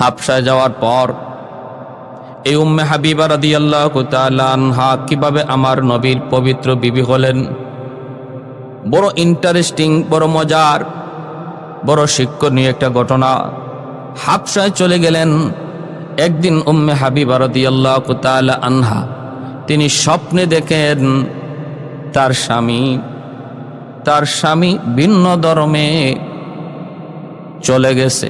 হাবশায় যাওয়ার পর এই উম্মে হাবিবা রাদিয়াল্লাহু তাআলা আনহা কিভাবে আমার নবীর পবিত্র বিবি হলেন, বড় ইন্টারেস্টিং, বড় মজার, বড় শিক্ষণীয় একটা ঘটনা। হাবশায় চলে গেলেন। একদিন উম্মে হাবিবা রাদিয়াল্লাহু তাআলা আনহা তিনি স্বপ্নে দেখেন তার স্বামী ভিন্ন ধর্মে চলে গেছে।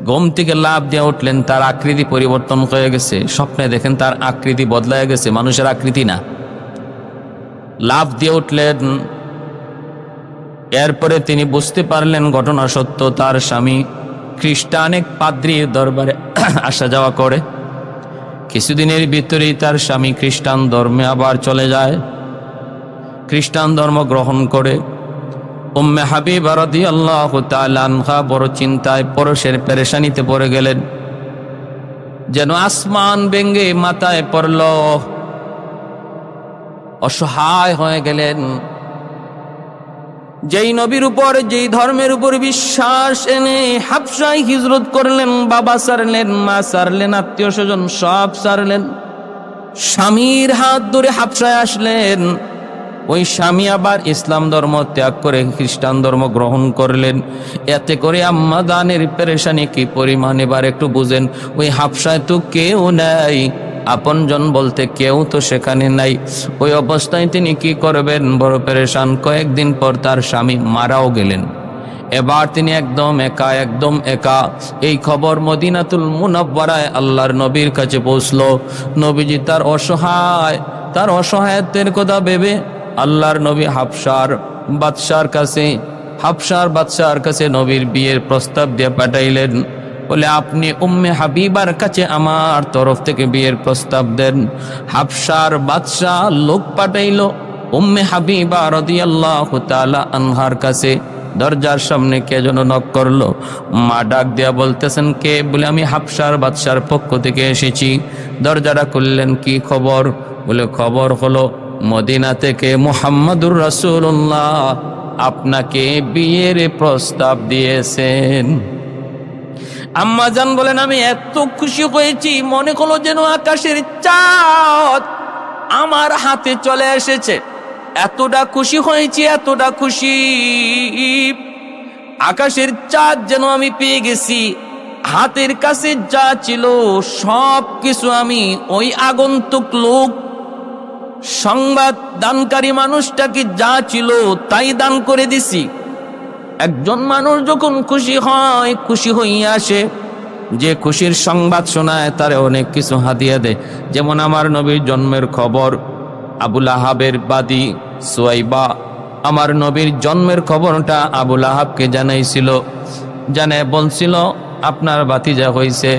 ঘুম থেকে লাফ দিয়ে উঠলেন, তার আকৃতি পরিবর্তন হয়ে গেছে। স্বপ্নে দেখেন তার আকৃতি বদলায় গেছে, মানুষের আকৃতি না। লাফ দিয়ে উঠলেন। এরপরে তিনি বুঝতে পারলেন ঘটনা সত্য। তার স্বামী খ্রিস্টান এক পাদ্রীর দরবারে আসা যাওয়া করে। কিছুদিনের ভিতরেই তার স্বামী খ্রিস্টান ধর্মে আবার চলে যায়, খ্রিস্টান ধর্ম গ্রহণ করে। উম্মে হাবিবা রাদিয়াল্লাহু তাআলা আনহা বড় চিন্তায়, পরশের পেরেশানিতে পড়ে গেলেন। যেন আসমান ভেঙে মাথায় পড়ল, অসহায় হয়ে গেলেন। যেই নবীর উপর, যেই ধর্মের উপর বিশ্বাস এনে হাবশায় হিজরত করলেন, বাবা ছাড়লেন, মা ছাড়লেন, আত্মীয় স্বজন সব ছাড়লেন, স্বামীর হাত ধরে হাবশায় আসলেন। ওই স্বামী আবার ইসলাম ধর্ম ত্যাগ করে খ্রিস্টান ধর্ম গ্রহণ করলেন। এতে করে আম্মা দানের পেরেশানি কি পরিমাণ এবার একটু বুঝেন। ওই হাবশায় তো কেউ নাই, আপনজন বলতে কেউ তো সেখানে নাই। ওই অবস্থায় তিনি কি করবেন, বড় পেরেশান। কয়েকদিন পর তার স্বামী মারাও গেলেন। এবার তিনি একদম একা। এই খবর মদিনাতুল মুনাওয়ারায় আল্লাহর নবীর কাছে পৌঁছলো। নবীজি তার অসহায়ত্বের কথা ভেবে আল্লাহর নবী হাবশার বাদশার কাছে নবীর বিয়ের প্রস্তাব দিয়ে পাঠাইলেন। বলে, আপনি উম্মে হাবিবার কাছে আমার তরফ থেকে বিয়ের প্রস্তাব দেন। হাবশার বাদশাহ লোক পাঠাইল উম্মে হাবিবা রাদিয়াল্লাহু তাআলা আনহার কাছে। দরজার সামনে কে যেন নক করলো। মা ডাক দিয়া বলতেছেন, কে? বলে, আমি হাবশার বাদশার পক্ষ থেকে এসেছি। দরজাটা খুললেন। কি খবর? বলে, খবর হলো মদিনা থেকে মুহাম্মাদুর রাসূলুল্লাহ আপনাকে বিয়ের প্রস্তাব দিয়েছেন। আম্মা জান বলেন, আমি এত খুশি হয়েছি, মনে হলো যেন আকাশের চাঁদ আমার হাতে চলে এসেছে। এতটা খুশি হয়েছি, এতটা খুশি, আকাশের চাঁদ যেন আমি পেয়ে গেছি। হাতের কাছে যা ছিল সব কিছু আমি ওই আগন্তুক লোক, সংবাদ দানকারী মানুষটাকে যা ছিল তাই দান করে দিছি। একজন মানুষ যখন খুশি হয়, খুশি হইয়া আসে, যে খুশির সংবাদ শোনায় তারে অনেক কিছু হাদিয়া দেয়। যেমন আমার নবীর জন্মের খবর আবুল আহাবের বাদী সুয়াইবা আমার নবীর জন্মের খবরটা আবুল আহাবকে জানাইছিল। জানে বলছিল, আপনার ভাতিজা হইছে,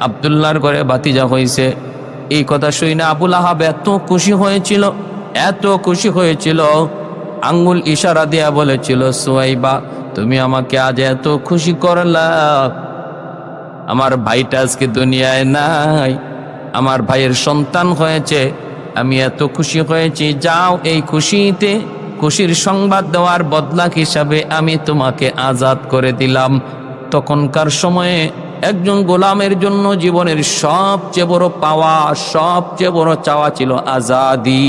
আব্দুল্লাহর ঘরে ভাতিজা হইছে। এই কথা শুনে আবুল আহাব এত খুশি হয়েছিল, আঙ্গুল ইশারা দিয়া বলেছিল, সুয়াইবা তুমি আমাকে আজ এত খুশি করলা, আমার ভাইটা আজকে দুনিয়ায় নাই, আমার ভাইয়ের সন্তান হয়েছে, আমি এত খুশি হয়েছি। যাও, এই খুশির সংবাদ দেওয়ার বদলা হিসাবে আমি তোমাকে আজাদ করে দিলাম। তখনকার সময়ে একজন গোলামের জন্য জীবনের সবচেয়ে বড় পাওয়া, সবচেয়ে বড় চাওয়া ছিল আজাদি।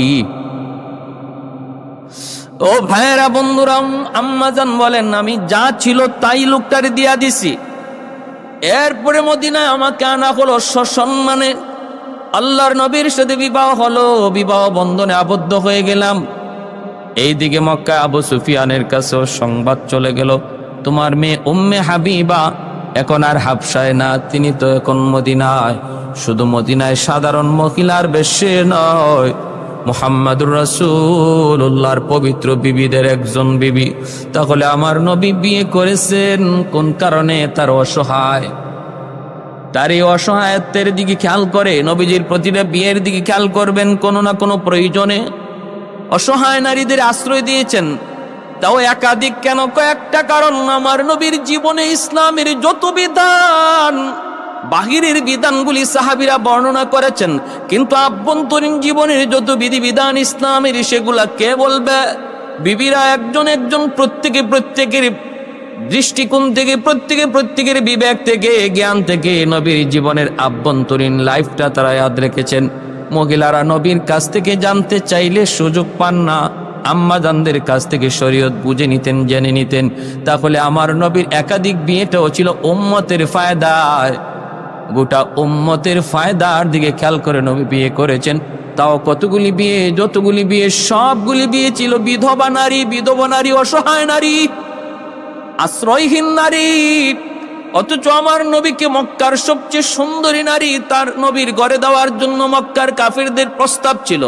ও ভাইয়েরা, বন্ধুরা, আম্মাজান বলেন, আমি যা ছিল তাই লোকটারে দিয়া দিছি। এরপরে মদিনায় আমাকে আনা হলো সসম্মানে। আল্লাহর নবীর সাথে বিবাহ হলো, বিবাহ বন্ধনে আবদ্ধ হয়ে গেলাম। এইদিকে মক্কা আবু সুফিয়ানের কাছেও সংবাদ চলে গেল, তোমার মেয়ে উম্মে হাবিবা এখন আর হাবশায় না, তিনি তো এখন মদিনায়। শুধু মদিনায় সাধারণ মহিলার বেশে নয়, মুহাম্মাদুর রাসূলুল্লাহর পবিত্র বিবিদের একজন বিবি। তাহলে আমার নবী বিয়ে করেছেন কোন কারণে? তার অসহায়, তার এই অসহায়ত্বের দিকে খেয়াল করে। নবীজির প্রতিটা বিয়ের দিকে খেয়াল করবেন, কোনো না কোনো প্রয়োজনে অসহায় নারীদের আশ্রয় দিয়েছেন। তাও একাধিক কেন, কয়েকটা কারণ। আমার নবীর জীবনে ইসলামের যত বিধান, বাহিরের বিধানগুলি সাহাবীরা বর্ণনা করেছেন, কিন্তু আভ্যন্তরীণ জীবনের যত বিধিবিধান ইসলামের, সেগুলা কে বলবে? বিবিরা একজন প্রত্যেকের দৃষ্টিকোণ থেকে, প্রত্যেকের বিবেক থেকে, জ্ঞান থেকে নবীর জীবনের আভ্যন্তরীণ লাইফটা তারা ইয়াদ রেখেছেন। মহিলারা নবীর কাছ থেকে জানতে চাইলে সুযোগ পান না, আম্মাজানদের কাছ থেকে শরীয়ত বুঝে নিতেন, জেনে নিতেন। তাহলে আমার নবীর একাধিক বিয়েটাও ছিল উম্মতের ফায়দায়, গোটা উম্মতের ফায়দার দিকে খেয়াল করে নবী বিয়ে করেছেন। তাও কতগুলি বিয়ে, যতগুলি বিয়ে, সবগুলি বিয়ে ছিল বিধবা নারী, অসহায় নারী, আশ্রয়হীন নারী। অথচ আমার নবীকে মক্কার সবচেয়ে সুন্দরী নারী তার নবীর ঘরে দেওয়ার জন্য মক্কার কাফিরদের প্রস্তাব ছিল,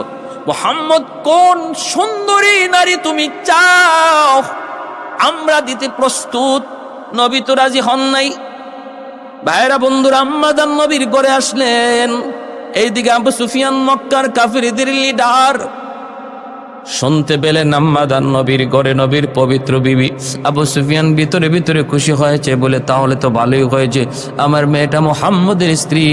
মুহাম্মদ কোন সুন্দরী নারী তুমি চাও, আমরা দিতে প্রস্তুত। নবী তো রাজি হন নাই। ভাইরা বন্ধুরা, আম্মাজান নবীর ঘরে আসলেন। এইদিকে আবু সুফিয়ান মক্কার কাফিরদের লিডার, শুনতে পেলেন আম্মাজান নবীর ঘরে নবীর পবিত্র বিবি। আবু সুফিয়ান ভিতরে ভিতরে খুশি হয়েছে, বলে তাহলে তো ভালোই হয়েছে, আমার মেয়েটা মুহাম্মদের স্ত্রী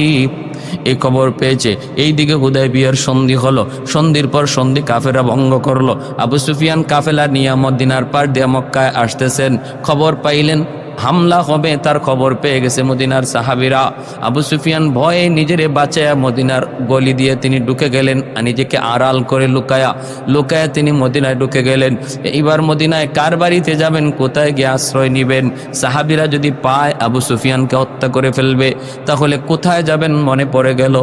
এই খবর পেয়েছে। এইদিকে হুদায়বিয়ার সন্ধি হলো, সন্ধির পর সন্ধি কাফেরা ভঙ্গ করলো। আবু সুফিয়ান কাফেলা নিয়ে মদিনার পার দিয়ে মক্কায় আসতেছেন। খবর পাইলেন হামলা হবে, তার খবর পেয়ে গেছে মদিনার সাহাবীরা। আবু সুফিয়ান ভয়ে নিজেরে বাঁচায়া মদিনার গলি দিয়ে তিনি ঢুকে গেলেন, নিজেকে আড়াল করে লুকায়া তিনি মদিনায় ঢুকে গেলেন। এইবার মদিনায় কার বাড়িতে যাবেন, কোথায় গিয়ে আশ্রয় নিবেন? সাহাবীরা যদি পায় আবু সুফিয়ানকে হত্যা করে ফেলবে, তাহলে কোথায় যাবেন? মনে পড়ে গেল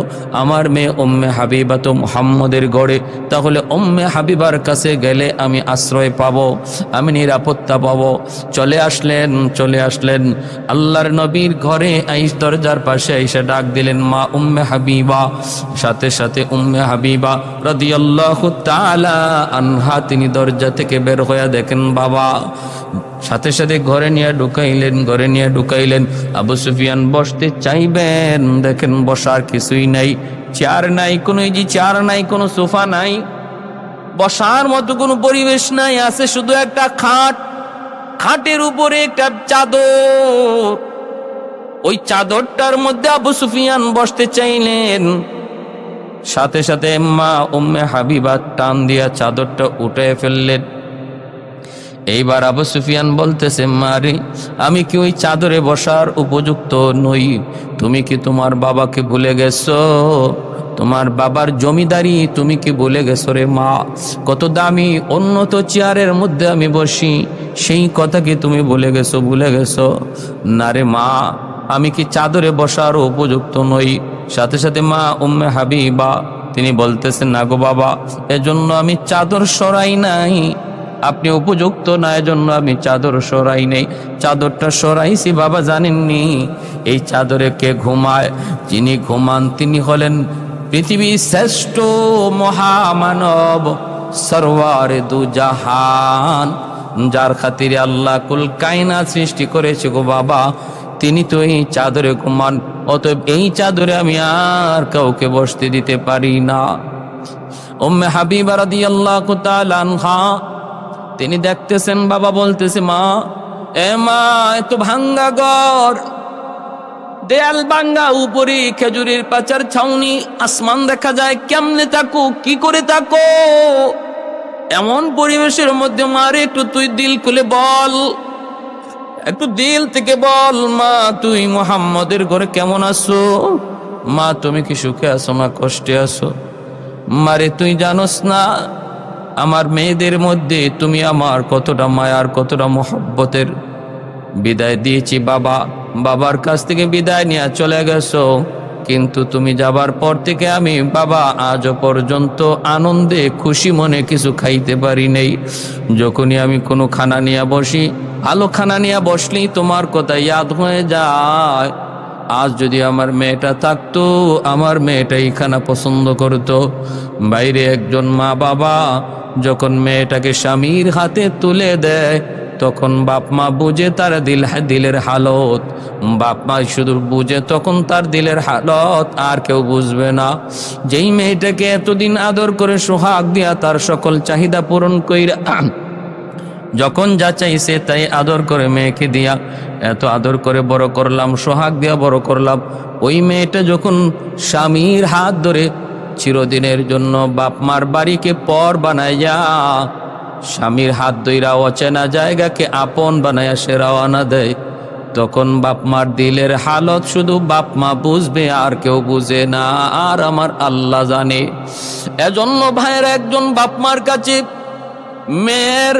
আমার মেয়ে উম্মে হাবিবা তো মুহাম্মদের গড়ে, তাহলে উম্মে হাবিবার কাছে গেলে আমি আশ্রয় পাবো, আমি নিরাপত্তা পাবো। চলে আসলেন আল্লাহর নবীর ঘরে, দরজার পাশে এসে ডাক দিলেন মা উম্মে হাবিবা। সাথে সাথে উম্মে হাবিবা রাদিয়াল্লাহু তাআলা আনহা তিনি দরজা থেকে বের হয়ে দেখেন বাবা। সাথে সাথে ঘরে নিয়ে ঢুকাইলেন। আবু সুফিয়ান বসতে চাইবেন, দেখেন বসার কিছুই নাই, চেয়ার নাই, কোনো সোফা নাই, বসার মতো কোনো পরিবেশ নাই, আছে শুধু একটা খাটের উপরে একটা চাদর। ওই চাদরটার মধ্যে আবু সুফিয়ান বসতে চাইলেন। সাথে সাথে মা উম্মে হাবিবা টান দিয়া চাদরটা উঠে ফেললেন। এইবার আবু সুফিয়ান বলতেছে, মারে আমি কি ওই চাদরে বসার উপযুক্ত নই? তুমি কি তোমার বাবাকে ভুলে গেছো? তোমার বাবার জমিদারি তুমি কি ভুলে গেছো রে মা? কত দামি উন্নত চেয়ারের মধ্যে আমি বসি, সেই কথা কি তুমি ভুলে গেছো? না রে মা, আমি কি চাদরে বসার উপযুক্ত নই? সাথে সাথে মা উম্মে হাবিবা তিনি বলতেছেন, না গো বাবা, এজন্য আমি চাদর সরাই নাই, আপনি উপযুক্ত না এজন্য আমি চাদর সরাই নাই। চাদরটা সরাইছি বাবা জানেননি, এই চাদরে কে ঘুমায়? যিনি ঘুমান তিনি হলেন পৃথিবীর শ্রেষ্ঠ মহামানব, সরওয়ারে দু জাহান, যার খাতিরে আল্লাহ কুল কায়নাত সৃষ্টি করেছে গো বাবা, তিনি তো এই চাদরে ঘুমান। অতএব এই চাদরে আমি আর কাউকে বসতে দিতে পারি না। উম্মে হাবিবা রাদিয়াল্লাহু তাআলা আনহা তিনি দেখতেছেন, বাবা বলতেছে, মা এত ভাঙ্গা ঘর, দেয়াল ভাঙ্গা, উপরে খেজুরের পাচার ছাউনি, আসমান দেখা যায়, কেমনে থাকো, কি করে থাকো এমন পরিবেশের মধ্যে? মারে একটু তুই দিল খুলে বল, একটু দিল থেকে বল, মা তুই মুহাম্মদের ঘরে কেমন আছো? মা তুমি কি সুখে আছো না কষ্টে আছো? মারে তুই জানোস না আমার মেয়েদের মধ্যে তুমি আমার কতটা মায়ার, কতটা মহব্বতের বিদায় দিয়েছি। বাবার কাছ থেকে বিদায় নিয়ে চলে গেছো, কিন্তু তুমি যাবার পর থেকে আমি বাবা আজও পর্যন্ত আনন্দে খুশি মনে কিছু খাইতে পারি নেই। যখনই আমি কোনো খানা নিয়ে বসি, ভালো খানা নিয়ে বসলেই তোমার কথা ইয়াদ হয়ে যায়। আজ যদি আমার মেয়েটা থাকতো, আমার মেয়েটাই খানা পছন্দ করতো। বাইরে একজন মা বাবা যখন মেয়েটাকে স্বামীর হাতে তুলে দেয়, তখন বাপ মা বুঝে তার দিলের হালত, বাপ মা শুধু বুঝে তখন তার দিলের হালত, আর কেউ বুঝবে না। যেই মেয়েটাকে এতদিন আদর করে সোহাগ দিয়া তার সকল চাহিদা পূরণ কইরা, যখন যা চাইছে তাই আদর করে মেয়েকে দিয়া এত আদর করে বড় করলাম, সোহাগ দিয়া বড় করলাম, ওই মেয়েটা যখন স্বামীর হাত ধরে চিরদিনের জন্য বাপ মার বাড়িকে পর বানাইয়া স্বামীর হাত ধইরা অচেনা জায়গাকে আপন বানায়া সে রওনা দেয়, তখন বাপ মার দিলের হালত শুধু বাপ মা বুঝবে, আর কেউ বুঝে না, আর আমার আল্লাহ জানে। এজন্য ভাইয়ের, একজন বাপ মার কাছে মেয়ের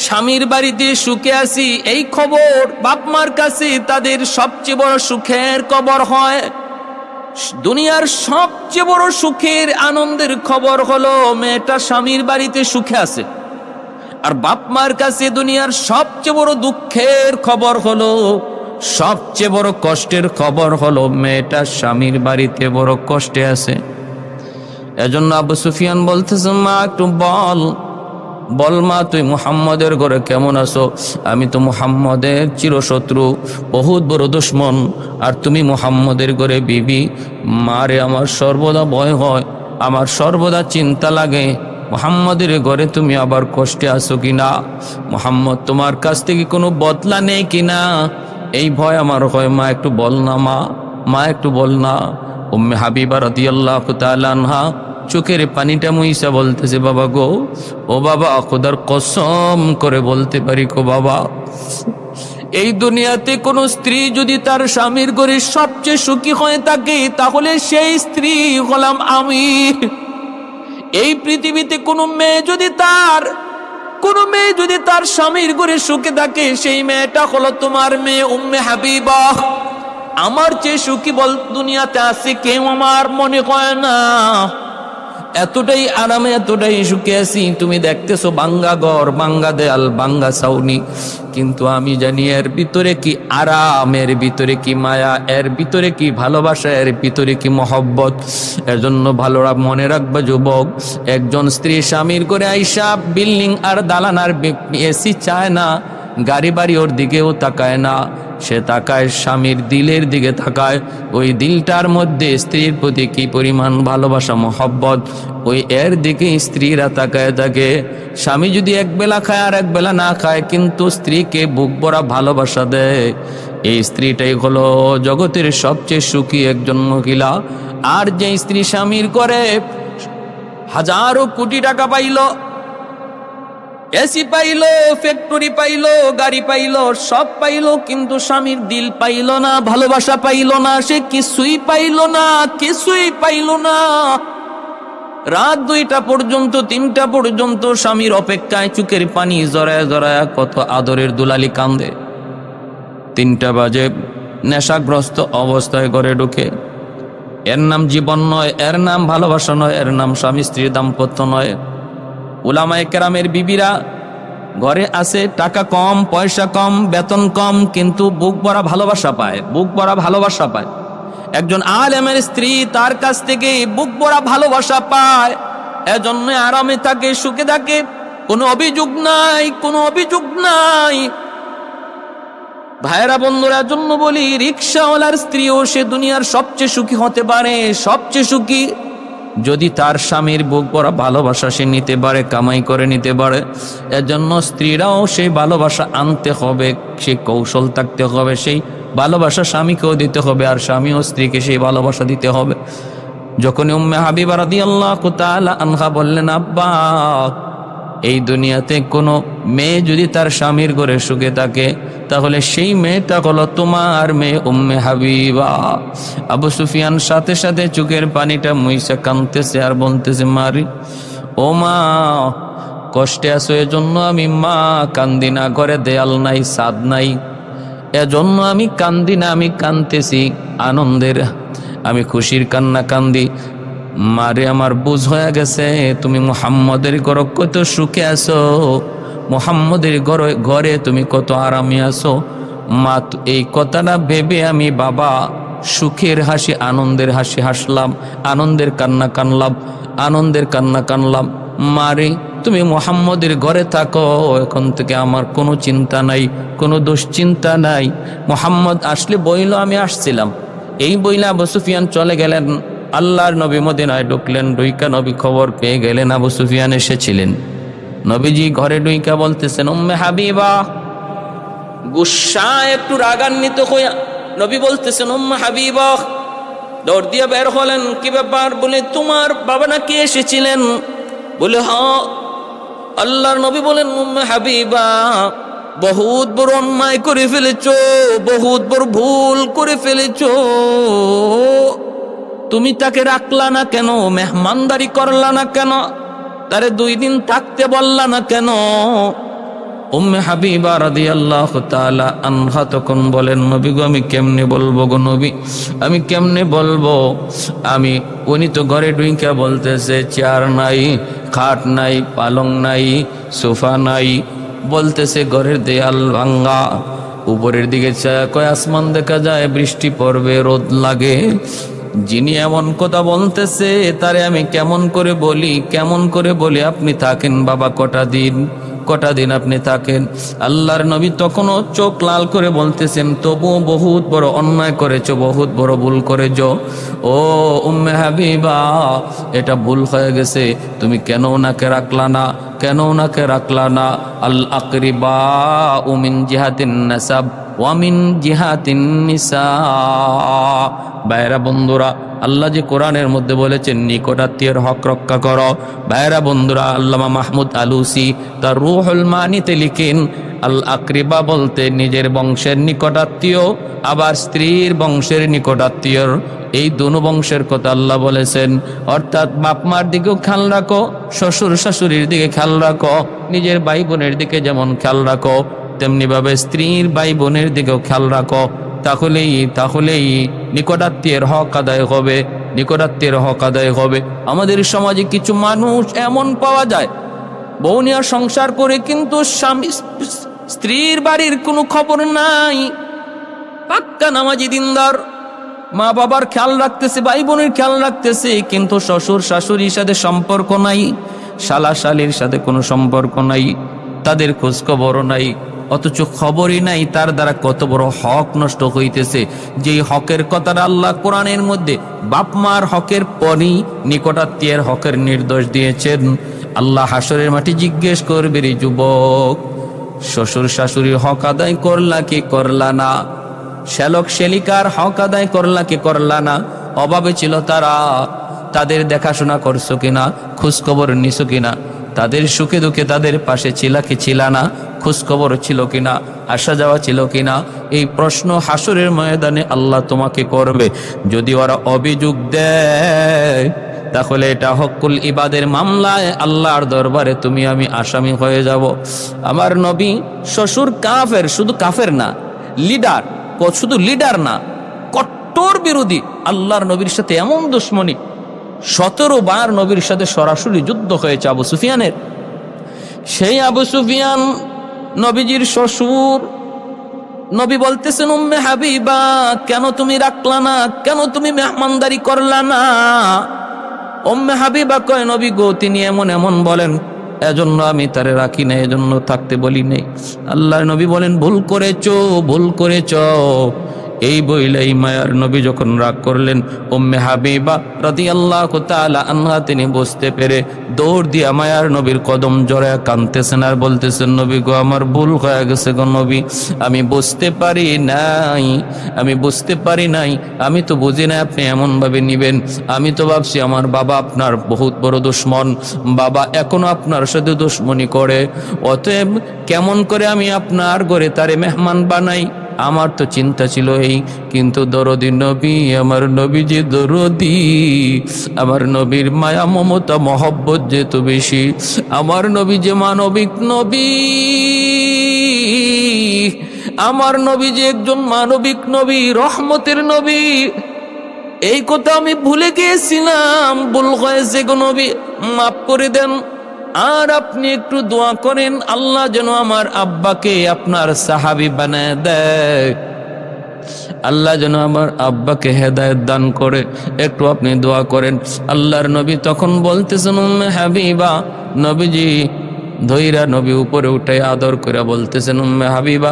স্বামীর বাড়িতে সুখে আছি এই খবর বাপ মার কাছে তাদের সবচেয়ে বড় সুখের খবর হয়। দুনিয়ার সবচেয়ে বড় সুখের আনন্দের খবর হলো মেয়েটা স্বামীর বাড়িতে সুখে আছে। আর বাপ মার কাছে দুনিয়ার সবচেয়ে বড় দুঃখের খবর হলো, সবচেয়ে বড় কষ্টের খবর হলো মেয়েটা স্বামীর বাড়িতে বড় কষ্টে আছে। এজন্য আবু সুফিয়ান বলতেছে, মা একটু বল মা, তুই মুহাম্মদের ঘরে কেমন আছো? আমি তো মুহাম্মদের চিরশত্রু, বহুত বড় দুশমন, আর তুমি মুহাম্মদের ঘরে বিবি। মারে, আমার সর্বদা ভয় হয়, আমার সর্বদা চিন্তা লাগে, মুহাম্মদের ঘরে তুমি আবার কষ্টে আছো কিনা, মুহাম্মদ তোমার কাছ থেকে কোনো বদলা নেই কিনা, এই ভয় আমার হয়। মা একটু বল না, মা একটু বল না। উম্মে হাবিবা রাদিয়াল্লাহু তাআলা আনহা চোখের পানিটা মুইসা বলতেছে, বাবা গো, ও বাবা, খোদার কসম করে বলতে পারি গো বাবা, এই দুনিয়াতে কোন স্ত্রী যদি তার স্বামীর ঘরে সবচেয়ে সুখী হয়ে থাকে, তাহলে সেই স্ত্রী হলাম আমি। এই পৃথিবীতে কোনো মেয়ে যদি তার স্বামীর ঘরে সুখে থাকে, সেই মেয়েটা হলো তোমার মেয়ে উম্মে হাবিবা। আমার চেয়ে সুখী বল দুনিয়াতে আছে কেউ? আমার মনে হয় না। এতটাই আরামে, এতটাই সুখে আছি। তুমি দেখতেছো বাঙ্গা ঘর, বাঙ্গা দেয়াল, বাঙ্গা ছাউনি, কিন্তু আমি জানি এর ভিতরে কি আরাম, এর ভিতরে কি মায়া, এর ভিতরে কি ভালোবাসা, এর ভিতরে কি মহব্বত। এজন্য ভালোরা মনে রাখবা যুবক, একজন স্ত্রী স্বামীর করে আইসা বিল্ডিং আর দালান আর এসি চায় না, গাড়ি বাড়ি ওর দিকেও তাকায় না, সে তাকায় স্বামীর দিলের দিকে তাকায়। ওই দিলটার মধ্যে স্ত্রীর প্রতি কি পরিমাণ ভালোবাসা, মহব্বত, ওই এর দিকে স্ত্রীরা তাকায় থাকে। স্বামী যদি এক বেলা খায় আর এক বেলা না খায়, কিন্তু স্ত্রীকে বুক ভরা ভালোবাসা দেয়, এই স্ত্রীটাই হলো জগতের সবচেয়ে সুখী একজন মহিলা। আর যে স্ত্রী স্বামীর করে হাজারো কোটি টাকা পাইলো, এসি পাইলো, ফ্যাক্টরি পাইলো, গাড়ি পাইলো, সব পাইলো, কিন্তু স্বামীর দিল পাইলো না, ভালোবাসা পাইলো না, সে কিছুই পাইলো না, কিছুই পাইলো না। রাত 2টা পর্যন্ত, 3টা পর্যন্ত স্বামীর অপেক্ষায় চোখের পানি জড়ায় জড়ায় কত আদরের দুলালি কান্দে। 3টা বাজে নেশাগ্রস্ত অবস্থায় ঘরে ঢুকে। এর নাম জীবন নয়, এর নাম ভালোবাসা নয়, এর নাম স্বামী স্ত্রীর দাম্পত্য নয়। উলামায়ে কেরামের বিবিরা ঘরে আছে, টাকা কম, পয়সা কম, বেতন কম, কিন্তু বুক ভরা ভালোবাসা পায়, বুক ভরা ভালোবাসা পায়। একজন আলেমের স্ত্রী তার কাছ থেকে বুক ভরা ভালোবাসা পায়, এজন্য আরামে থাকে, সুখে থাকে, কোনো অভিযোগ নাই, কোনো অভিযোগ নাই। ভাইরা বন্ধুরা, জন্য বলি, রিক্সাওয়ালার স্ত্রীও সে দুনিয়ার সবচেয়ে সুখী হতে পারে, সবচেয়ে সুখী, যদি তার স্বামীর বুক ভরা ভালোবাসা সে নিতে পারে, কামাই করে নিতে পারে। এজন্য স্ত্রীরাও সেই ভালোবাসা আনতে হবে, সেই কৌশল থাকতে হবে, সেই ভালোবাসা স্বামীকেও দিতে হবে, আর স্বামীও স্ত্রীকে সেই ভালোবাসা দিতে হবে। যখন উম্মে হাবিবা রাদিয়াল্লাহু তাআলা আনহা বললেন, আব্বা, এই দুনিয়াতে কোনো মেয়ে যদি তার স্বামীর ঘরে সুখে থাকে, তাহলে সেই মেয়েটা হলো তোমার মেয়ে উম্মে হাবিবা। আবু সুফিয়ান সাথে সাথে চোখের পানিটা মুইসা কাঁদতেছে আর বলতেছে, মারি, ও মা, কষ্টে আছো এজন্য আমি মা কান্দি না, ঘরে দেয়াল নাই, ছাদ নাই, এজন্য আমি কান্দি না, আমি কাঁদতেছি আনন্দের, আমি খুশির কান্না কান্দি। মারে, আমার বুঝ হয়ে গেছে তুমি মুহাম্মদের ঘরে কত সুখে আছো, মুহাম্মদের ঘরে তুমি কত আরামে আছো। মা, এই কথাটা ভেবে আমি বাবা সুখের হাসি, আনন্দের হাসি হাসলাম, আনন্দের কান্না কানলাম, আনন্দের কান্না কানলাম। মারে, তুমি মুহাম্মদের ঘরে থাকো, এখন থেকে আমার কোনো চিন্তা নাই, কোনো দুশ্চিন্তা নাই। মুহাম্মদ আসলে বইল আমি আসছিলাম, এই বইলা আবু সুফিয়ান চলে গেলেন। আল্লাহর নবী মদিনায় ঢুকলেন, ঢুইকা নবী খবর পেয়ে গেলেন আবু সুফিয়ান এসেছিলেন। নবীজি ঘরে ঢুইকা বলতেছেন, উম্মে হাবিবা, গুসা একটু রাগান্বিত হইয়া নবী বলতেছেন, উম্মে হাবিবা, দৌড় দিয়ে বের হলেন। কি ব্যাপার? বলে, তোমার বাবা নাকি এসেছিলেন? বলে, হ্যাঁ। আল্লাহর নবী বলেন, উম্মে হাবিবা বহুত বড় অন্যায় করে ফেলেছো, বহুত বড় ভুল করে ফেলেছো। তুমি তাকে রাখলা না কেন? মেহমানদারি করলা না কেন? তারে 2 দিন থাকতে বললা না কেন? উম্মে হাবিবা রাদিয়াল্লাহু তাআলা আনহা তখন বলেন, নবী গো আমি কেমনে বলবো গো নবী, আমি কেমনে বলবো? উনি তো ঘরে ঢুইকা বলতেছে চেয়ার নাই, খাট নাই, পালং নাই, সোফা নাই, বলতেছে ঘরের দেয়াল ভাঙ্গা, উপরের দিকে কয় আসমান দেখা যায়, বৃষ্টি পড়বে, রোদ লাগে। যিনি এমন কথা বলতেছে তারে আমি কেমন করে বলি, কেমন করে বলি আপনি থাকেন বাবা কটা দিন আপনি থাকেন। আল্লাহর নবী তখনও চোখ লাল করে বলতেছেন, তবুও বহুত বড় অন্যায় করেছো, বহুত বড় ভুল করেছো। ও উম্মে হাবিবা, এটা ভুল হয়ে গেছে, তুমি কেন ওনাকে রাখলা না, কেন ওনাকে রাখলা না? আল আকরিবা মিন জিহাতিন নাসাব ওয়া মিন জিহাতিন নিসা। ভাইরা বন্ধুরা, আল্লাহ যে কোরআনের মধ্যে বলেছেন নিকটাত্মীয়ের হক রক্ষা করো। ভাইরা বন্ধুরা, আল্লামা মাহমুদ আলুসি তার রুহুল মানিতে লিখেন, আল আকরিবা বলতে নিজের বংশের নিকটাত্মীয়, আবার স্ত্রীর বংশের নিকটাত্মীয়, এই দুনো বংশের কথা আল্লাহ বলেছেন। অর্থাৎ বাপ মার দিকেও খেয়াল রাখো, শ্বশুর শাশুড়ির দিকে খেয়াল রাখো, নিজের ভাই বোনের দিকে যেমন খেয়াল রাখো, তেমনি ভাবে স্ত্রীর ভাই বোনের দিকেও খেয়াল রাখো। তাহলেই নিকটাত্মীয়ের হক আদায় হবে, নিকটাত্মীয়ের হক আদায় হবে। আমাদের সমাজে কিছু মানুষ এমন পাওয়া যায়, বউ নিয়ে সংসার করে কিন্তু স্ত্রীর বাড়ির কোনো খবর নাই, পাক্কা নামাজি দিনদার, মা বাবার খেয়াল রাখতেছে, ভাই বোনের খেয়াল রাখতেছে, কিন্তু শ্বশুর শাশুড়ির সাথে সম্পর্ক নাই, শালা শালির সাথে কোনো সম্পর্ক নাই, তাদের খোঁজ খবরও নাই, অথচ খবরই নাই তার দ্বারা কত বড় হক নষ্ট হইতেছে। যেই হকের কথাটা আল্লাহ কোরআনের মধ্যে বাপ মার হকের পরই নিকটাত্মীয়ের হকের নির্দেশ দিয়েছেন। আল্লাহ হাসরের মাটি জিজ্ঞেস করবে, রে যুবক, শ্বশুর শাশুড়ির হক আদায় করলা কি করলা না? শ্যালক শ্যালিকার হক আদায় করলা কি করলা না? অভাবে ছিল তারা, তাদের দেখাশোনা করছো কিনা, খোঁজখবর নিছো কিনা? তাদের সুখে দুঃখে তাদের পাশে ছিলা কি ছিলা না? খোঁজখবর ছিল কিনা, আসা যাওয়া ছিল কিনা? এই প্রশ্ন হাসরের ময়দানে আল্লাহ তোমাকে করবে। যদি ওরা অভিযোগ দেয়, তাহলে এটা হকুল ইবাদের মামলায় আল্লাহর দরবারে তুমি আমি আসামি হয়ে যাব। আমার নবী শ্বশুর কাফের, শুধু কাফের না, লিডার, শুধু লিডার না, কট্টর বিরোধী। আল্লাহর নবীর সাথে এমন দুশ্মনী, 17 বার নবীর সাথে সরাসরি যুদ্ধ হয়েছে আবু সুফিয়ানের। সেই আবু সুফিয়ান নবীজির শ্বশুর। নবী বলতেছেন, উম্মে হাবিবা কেন তুমি রাখলা না, কেন তুমি মেহমানদারি করলা না? উম্মে হাবিবা কয়, নবী গো তিনি এমন এমন বলেন, এজন্য আমি তারে রাখি না, এজন্য থাকতে বলি নাই। আল্লাহর নবী বলেন, ভুল করেছো, ভুল করেছো। এই বইলাই মায়ার নবী যখন রাগ করলেন, উম্মে হাবিবা রাদিয়াল্লাহু তাআলা আনহা তিনি বুঝতে পেরে দৌড় দিয়া মায়ার নবীর কদম জড়ায় কাঁদতেছেন আর বলতেছেন, নবী গো আমার ভুল হয়ে গেছে গো নবী, আমি বুঝতে পারি নাই, আমি তো বুঝি না আপনি এমন ভাবে নিবেন। আমি তো ভাবছি আমার বাবা আপনার বহুত বড় দুশ্মন, বাবা এখনো আপনার সাথে দুশ্মনী করে, অতএব কেমন করে আমি আপনার ঘরে তারে মেহমান বানাই, আমার তো চিন্তা ছিল এই। কিন্তু দরদি নবী, আমার নবী যে দরদি, আমার নবীর মায়া মমতা মহব্বত যেত বেশি, আমার নবী যে মানবিক নবী, আমার নবী যে একজন মানবিক নবী, রহমতের নবী, এই কথা আমি ভুলে গিয়েছিলাম, ভুল হয়েছে গো নবী, মাফ করে দেন। আর আপনি একটু দোয়া করেন আল্লাহ যেন আমার আব্বাকে আপনার সাহাবী বানায় দেয়, আল্লাহ যেন আমার আব্বাকে হেদায়েত দান করে, একটু আপনি দোয়া করেন। আল্লাহর নবী তখন বলতেছেন, উম্মে হাবিবা, নবীজি ধৈরা নবী উপরে উঠে আদর করে বলতেছেন, উম্মে হাবিবা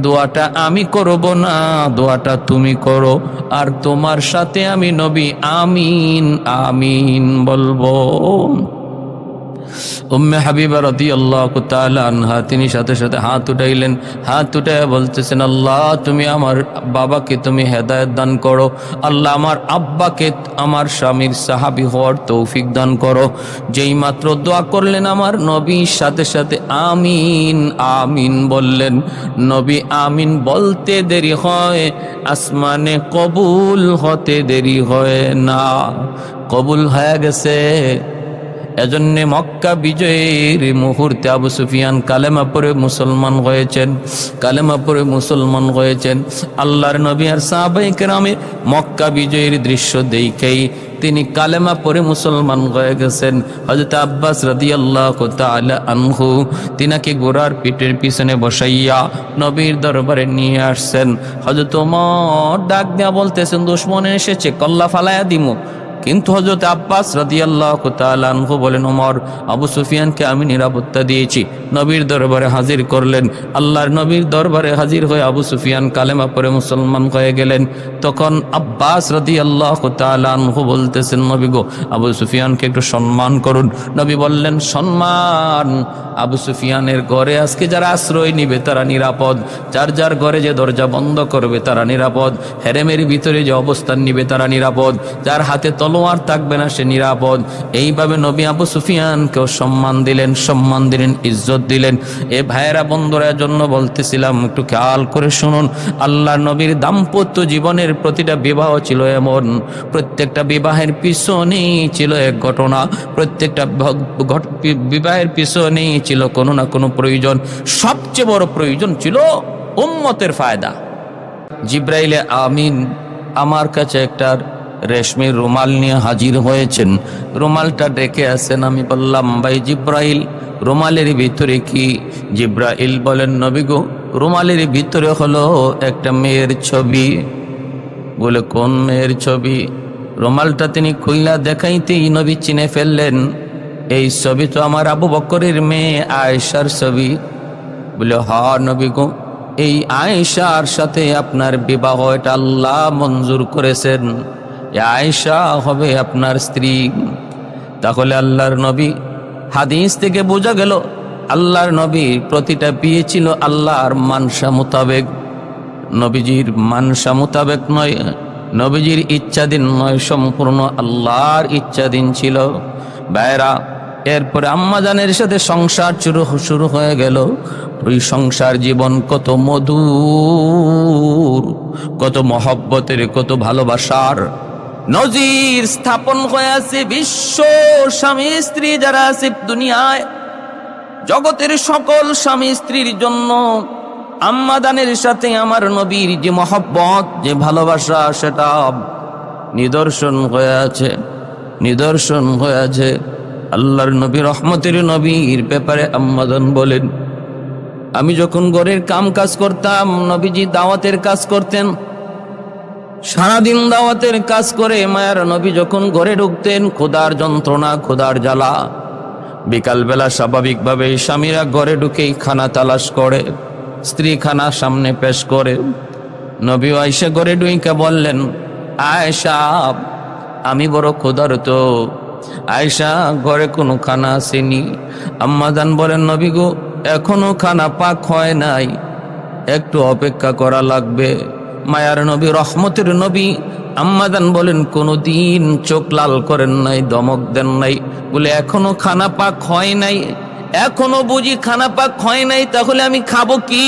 দোয়াটা আমি করব না, দোয়াটা তুমি করো, আর তোমার সাথে আমি নবী আমিন আমিন বলবো। উম্মে হাবিবা রাদিয়াল্লাহু তাআলা আনহা তিনি সাথে সাথে হাত উঠাইলেন, হাত উঠায় বলতেছেন, আল্লাহ তুমি আমার বাবাকে তুমি হেদায়েত দান করো, আল্লাহ আমার আব্বাকে আমার স্বামীর সাহাবী হওয়ার তৌফিক দান করো। যেই মাত্র দোয়া করলেন আমার নবী সাথে সাথে আমিন আমিন বললেন। নবী আমিন বলতে দেরি হয়, আসমানে কবুল হতে দেরি হয় না, কবুল হয়ে গেছে। এজন্য মক্কা বিজয়ের মুহূর্তে আবু সুফিয়ান কালেমা পড়ে মুসলমান হয়েছেন, কালেমা পড়ে মুসলমান হয়েছেন। আল্লাহর নবী আর সাহাবায়ে কেরামের মক্কা বিজয়ের দৃশ্য দেখেই তিনি কালেমা পড়ে মুসলমান হয়ে গেছেন। হযরত আব্বাস রাদিয়াল্লাহু তাআলা আনহু তিনাকে ঘোড়ার পিঠের পিছনে বসাইয়া নবীর দরবারে নিয়ে আসছেন। হযরত ওমর ডাক দেয়া বলতেছেন, দুশমন এসেছে, কল্লা ফালায়া দিমু। কিন্তু হযরত আব্বাস রাদিয়াল্লাহু তাআলা আনহু বলেন, ওমর আবু সুফিয়ানকে আমি নিরাপত্তা দিয়েছি। নবীর দরবারে হাজির করলেন। আল্লাহর নবীর দরবারে হাজির হয়ে আবু সুফিয়ান কালেমা পড়ে মুসলমান হয়ে গেলেন। তখন আব্বাস রাদিয়াল্লাহু তাআলা আনহু বলতেছেন, নবী গো, আবু সুফিয়ানকে একটু সম্মান করুন। নবী বললেন, সম্মান? আবু সুফিয়ানের ঘরে আজকে যারা আশ্রয় নিবে তারা নিরাপদ, যার যার ঘরে যে দরজা বন্ধ করবে তারা নিরাপদ, হেরেমের ভিতরে যে অবস্থান নিবে তারা নিরাপদ, যার হাতে তলোয়ার থাকবে না সে নিরাপদ। এইভাবে নবী আবু সুফিয়ানকেও সম্মান দিলেন, সম্মান দিলেন, ইজ্জত দিলেন। এ ভাইয়েরা বন্ধুরা জন্য বলতেছিলাম, একটু খেয়াল করে শুনুন। আল্লাহর নবীর দাম্পত্য জীবনের প্রতিটা বিবাহ ছিল এমন, প্রত্যেকটা বিবাহের পিছনেই ছিল এক ঘটনা, প্রত্যেকটা বিবাহের পিছনেই ছিল কোনো না কোনো প্রয়োজন। সবচেয়ে বড় প্রয়োজন ছিল উম্মতের ফায়দা। জিব্রাইলে আমিন আমার কাছে একটা রেশমের রুমাল নিয়ে হাজির হয়েছেন, রুমালটা ডেকে আছেন। আমি বললাম, ভাই জিব্রাইল, রুমালের ভিতরে কি? জিব্রাইল বলেন, নবী গো, রুমালের ভিতরে হলো একটা মেয়ের ছবি। বলে, কোন মেয়ের ছবি? রুমালটা তিনি খুইলা দেখাইতেই নবী চিনে ফেললেন, এই ছবি তো আমার আবু বকরের মেয়ে আয়েশার ছবি। বলে, হ্যাঁ নবী গো, এই আয়েশার সাথে আপনার বিবাহ এটা আল্লাহ মঞ্জুর করেছেন, আয়েশা হবে আপনার স্ত্রী। তাহলে আল্লাহর নবী, হাদিস থেকে বোঝা গেল আল্লাহর নবীর প্রতিটা বিয়ে ছিল আল্লাহর মানসা মোতাবেক, নবীজির মানসা মোতাবেক নয়, নবীজির ইচ্ছাধীন নয়, সম্পূর্ণ আল্লাহর ইচ্ছাধীন ছিল। ভাইরা, এরপরে আম্মাজানের সাথে সংসার শুরু হয়ে গেল। ওই সংসার জীবন কত মধুর, কত মহব্বতের, কত ভালোবাসার নজির স্থাপন হয়ে আছে। বিশ্ব স্বামী স্ত্রী যারা আছে দুনিয়ায়, জগতের সকল স্বামী স্ত্রীর জন্য আম্মাদানের সাথে আমার নবীর যে মহব্বত, যে ভালোবাসা, সেটা নিদর্শন হয়ে আছে, নিদর্শন হয়ে আছে। আল্লাহর নবী, রহমতের নবীর ব্যাপারে আম্মাদান বলেন, আমি যখন ঘরের কাম কাজ করতাম, নবীজি দাওয়াতের কাজ করতেন, সারাদিন দাওয়াতের কাজ করে মায়ার নবী যখন ঘরে ঢুকতেন, খোদার যন্ত্রণা, খোদার জ্বালা। বিকালবেলা স্বাভাবিকভাবে স্বামীরা ঘরে ঢুকেই খানা তালাশ করে, স্ত্রী খানা সামনে পেশ করে। নবী আয়েশা ঘরে ঢুকে বললেন, আয়েশা আমি বড় ক্ষুধার্ত। আয়েশা ঘরে কোনো খানা আসেনি। আম্মাজান বলেন, নবী গো, এখনো খানা পাক হয় নাই, একটু অপেক্ষা করা লাগবে। মায়ার নবী, রহমতের নবী আম্মাজান বলেন, কোনদিন চোখ লাল করেন নাই, দমক দেন নাই। বলে, এখনো খানা পাক হয় নাই? এখনো বুঝি খানা পাক হয় নাই, তাহলে আমি খাবো কি?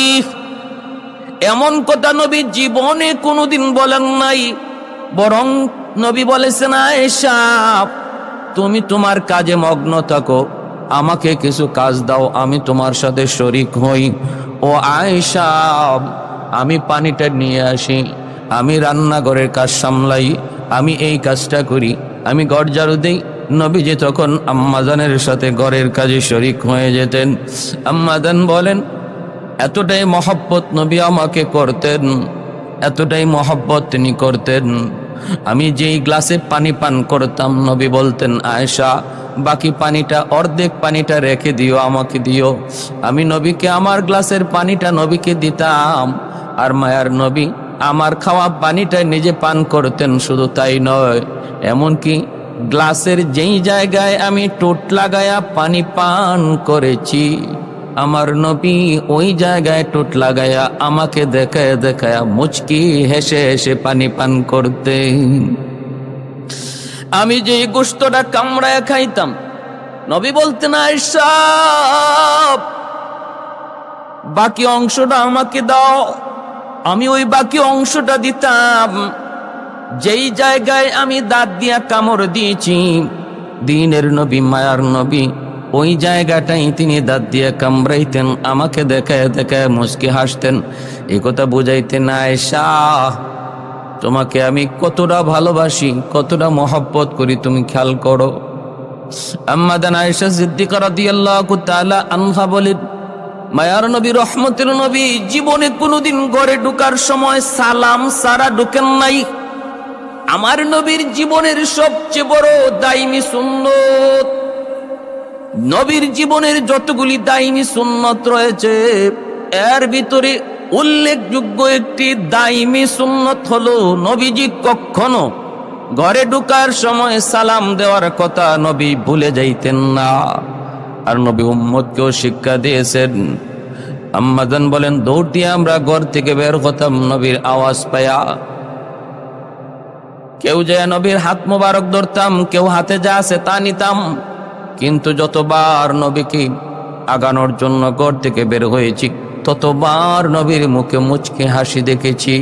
এমন কথা নবী জীবনে কোনোদিন বলেন নাই। বরং নবী বলেছেন, আয়েশা তুমি তোমার কাজে মগ্ন থাকো, আমাকে কিছু কাজ দাও, আমি তোমার সাথে শরীক হই। ও আয়েশা, আমি পানিটা নিয়ে আসি, আমি রান্নাঘরের কাজ সামলাই, আমি এই কাজটা করি, আমি ঘর ঝাড়ু দেই। নবীজি তখন আম্মাজানের সাথে ঘরের কাজে শরীক হয়ে যেতেন। আম্মাজান বলেন, এতটাই মহব্বত নবী আমাকে করতেন, এতটাই মহব্বত তিনি করতেন। আমি যেই গ্লাসে পানি পান করতাম, নবী বলতেন, আয়েশা বাকি পানিটা, অর্ধেক পানিটা রেখে দিও, আমাকে দিও। আমি নবীকে আমার গ্লাসের পানিটা নবীকে দিতাম, আর মায়ার নবী আমার খাওয়া পানিটা নিজে পান করতেন। শুধু তাই নয়, এমনকি গ্লাসের যেই জায়গায় আমি ঠোঁট লাগায়া পানি পান করেছি, আমার নবী ওই জায়গায় ঠোঁট লাগায়া আমাকে দেখায় দেখায়া মুচকি হেসে হেসে পানি পান করতেন। আমি যে গোশতটা কামড়ায় খাইতাম, নবী বলতেন আয়েশা বাকি অংশটা আমাকে দাও। আমি ওই বাকি অংশটা দিতাম। যেই জায়গায় আমি দাঁত দিয়া কামড় দিয়েছি, দিনের নবী মায়ার নবী ওই জায়গাটাই তিনি দাঁত দিয়ে কামড়াইতেন, আমাকে দেখায় দেখায় মুচকি হাসতেন। এই কথা বুঝাইতেন আয়েশা তোমাকে আমি কতটা ভালোবাসি, কতটা মহব্বত করি তুমি খেয়াল করো। আম্মা জান আয়েশা সিদ্দিকা রাদিয়াল্লাহু তাআলা আনহা বলেন, মায়ার নবী রহমতের নবী জীবনে কোনোদিন ঘরে ঢোকার সময় সালাম সারা ঢোকেন নাই। আমার নবীর জীবনের সবচেয়ে বড় দাইমি সুন্নত, নবীর জীবনের যতগুলি দাইমি সুন্নত রয়েছে এর ভিতরে উল্লেখযোগ্য একটি দাইমি সুন্নত হলো নবীজি কখনো ঘরে ঢোকার সময় সালাম দেওয়ার কথা নবী ভুলে যাইতেন না। আর নবী উম্মতকেও শিক্ষা দিয়েছেন। আম্মা জান বলেন দৌড় দিয়ে আমরা ঘর থেকে বের হতাম নবীর আওয়াজ পায়া। কেউ যায় নবীর হাত মোবারক ধরতাম, কেউ হাতে যা আছে তা নিতাম। কিন্তু যতবার নবীকে আগানোর জন্য ঘর থেকে বের হয়েছি, ততবার নবীর মুখে মুচকি হাসি দেখেছি।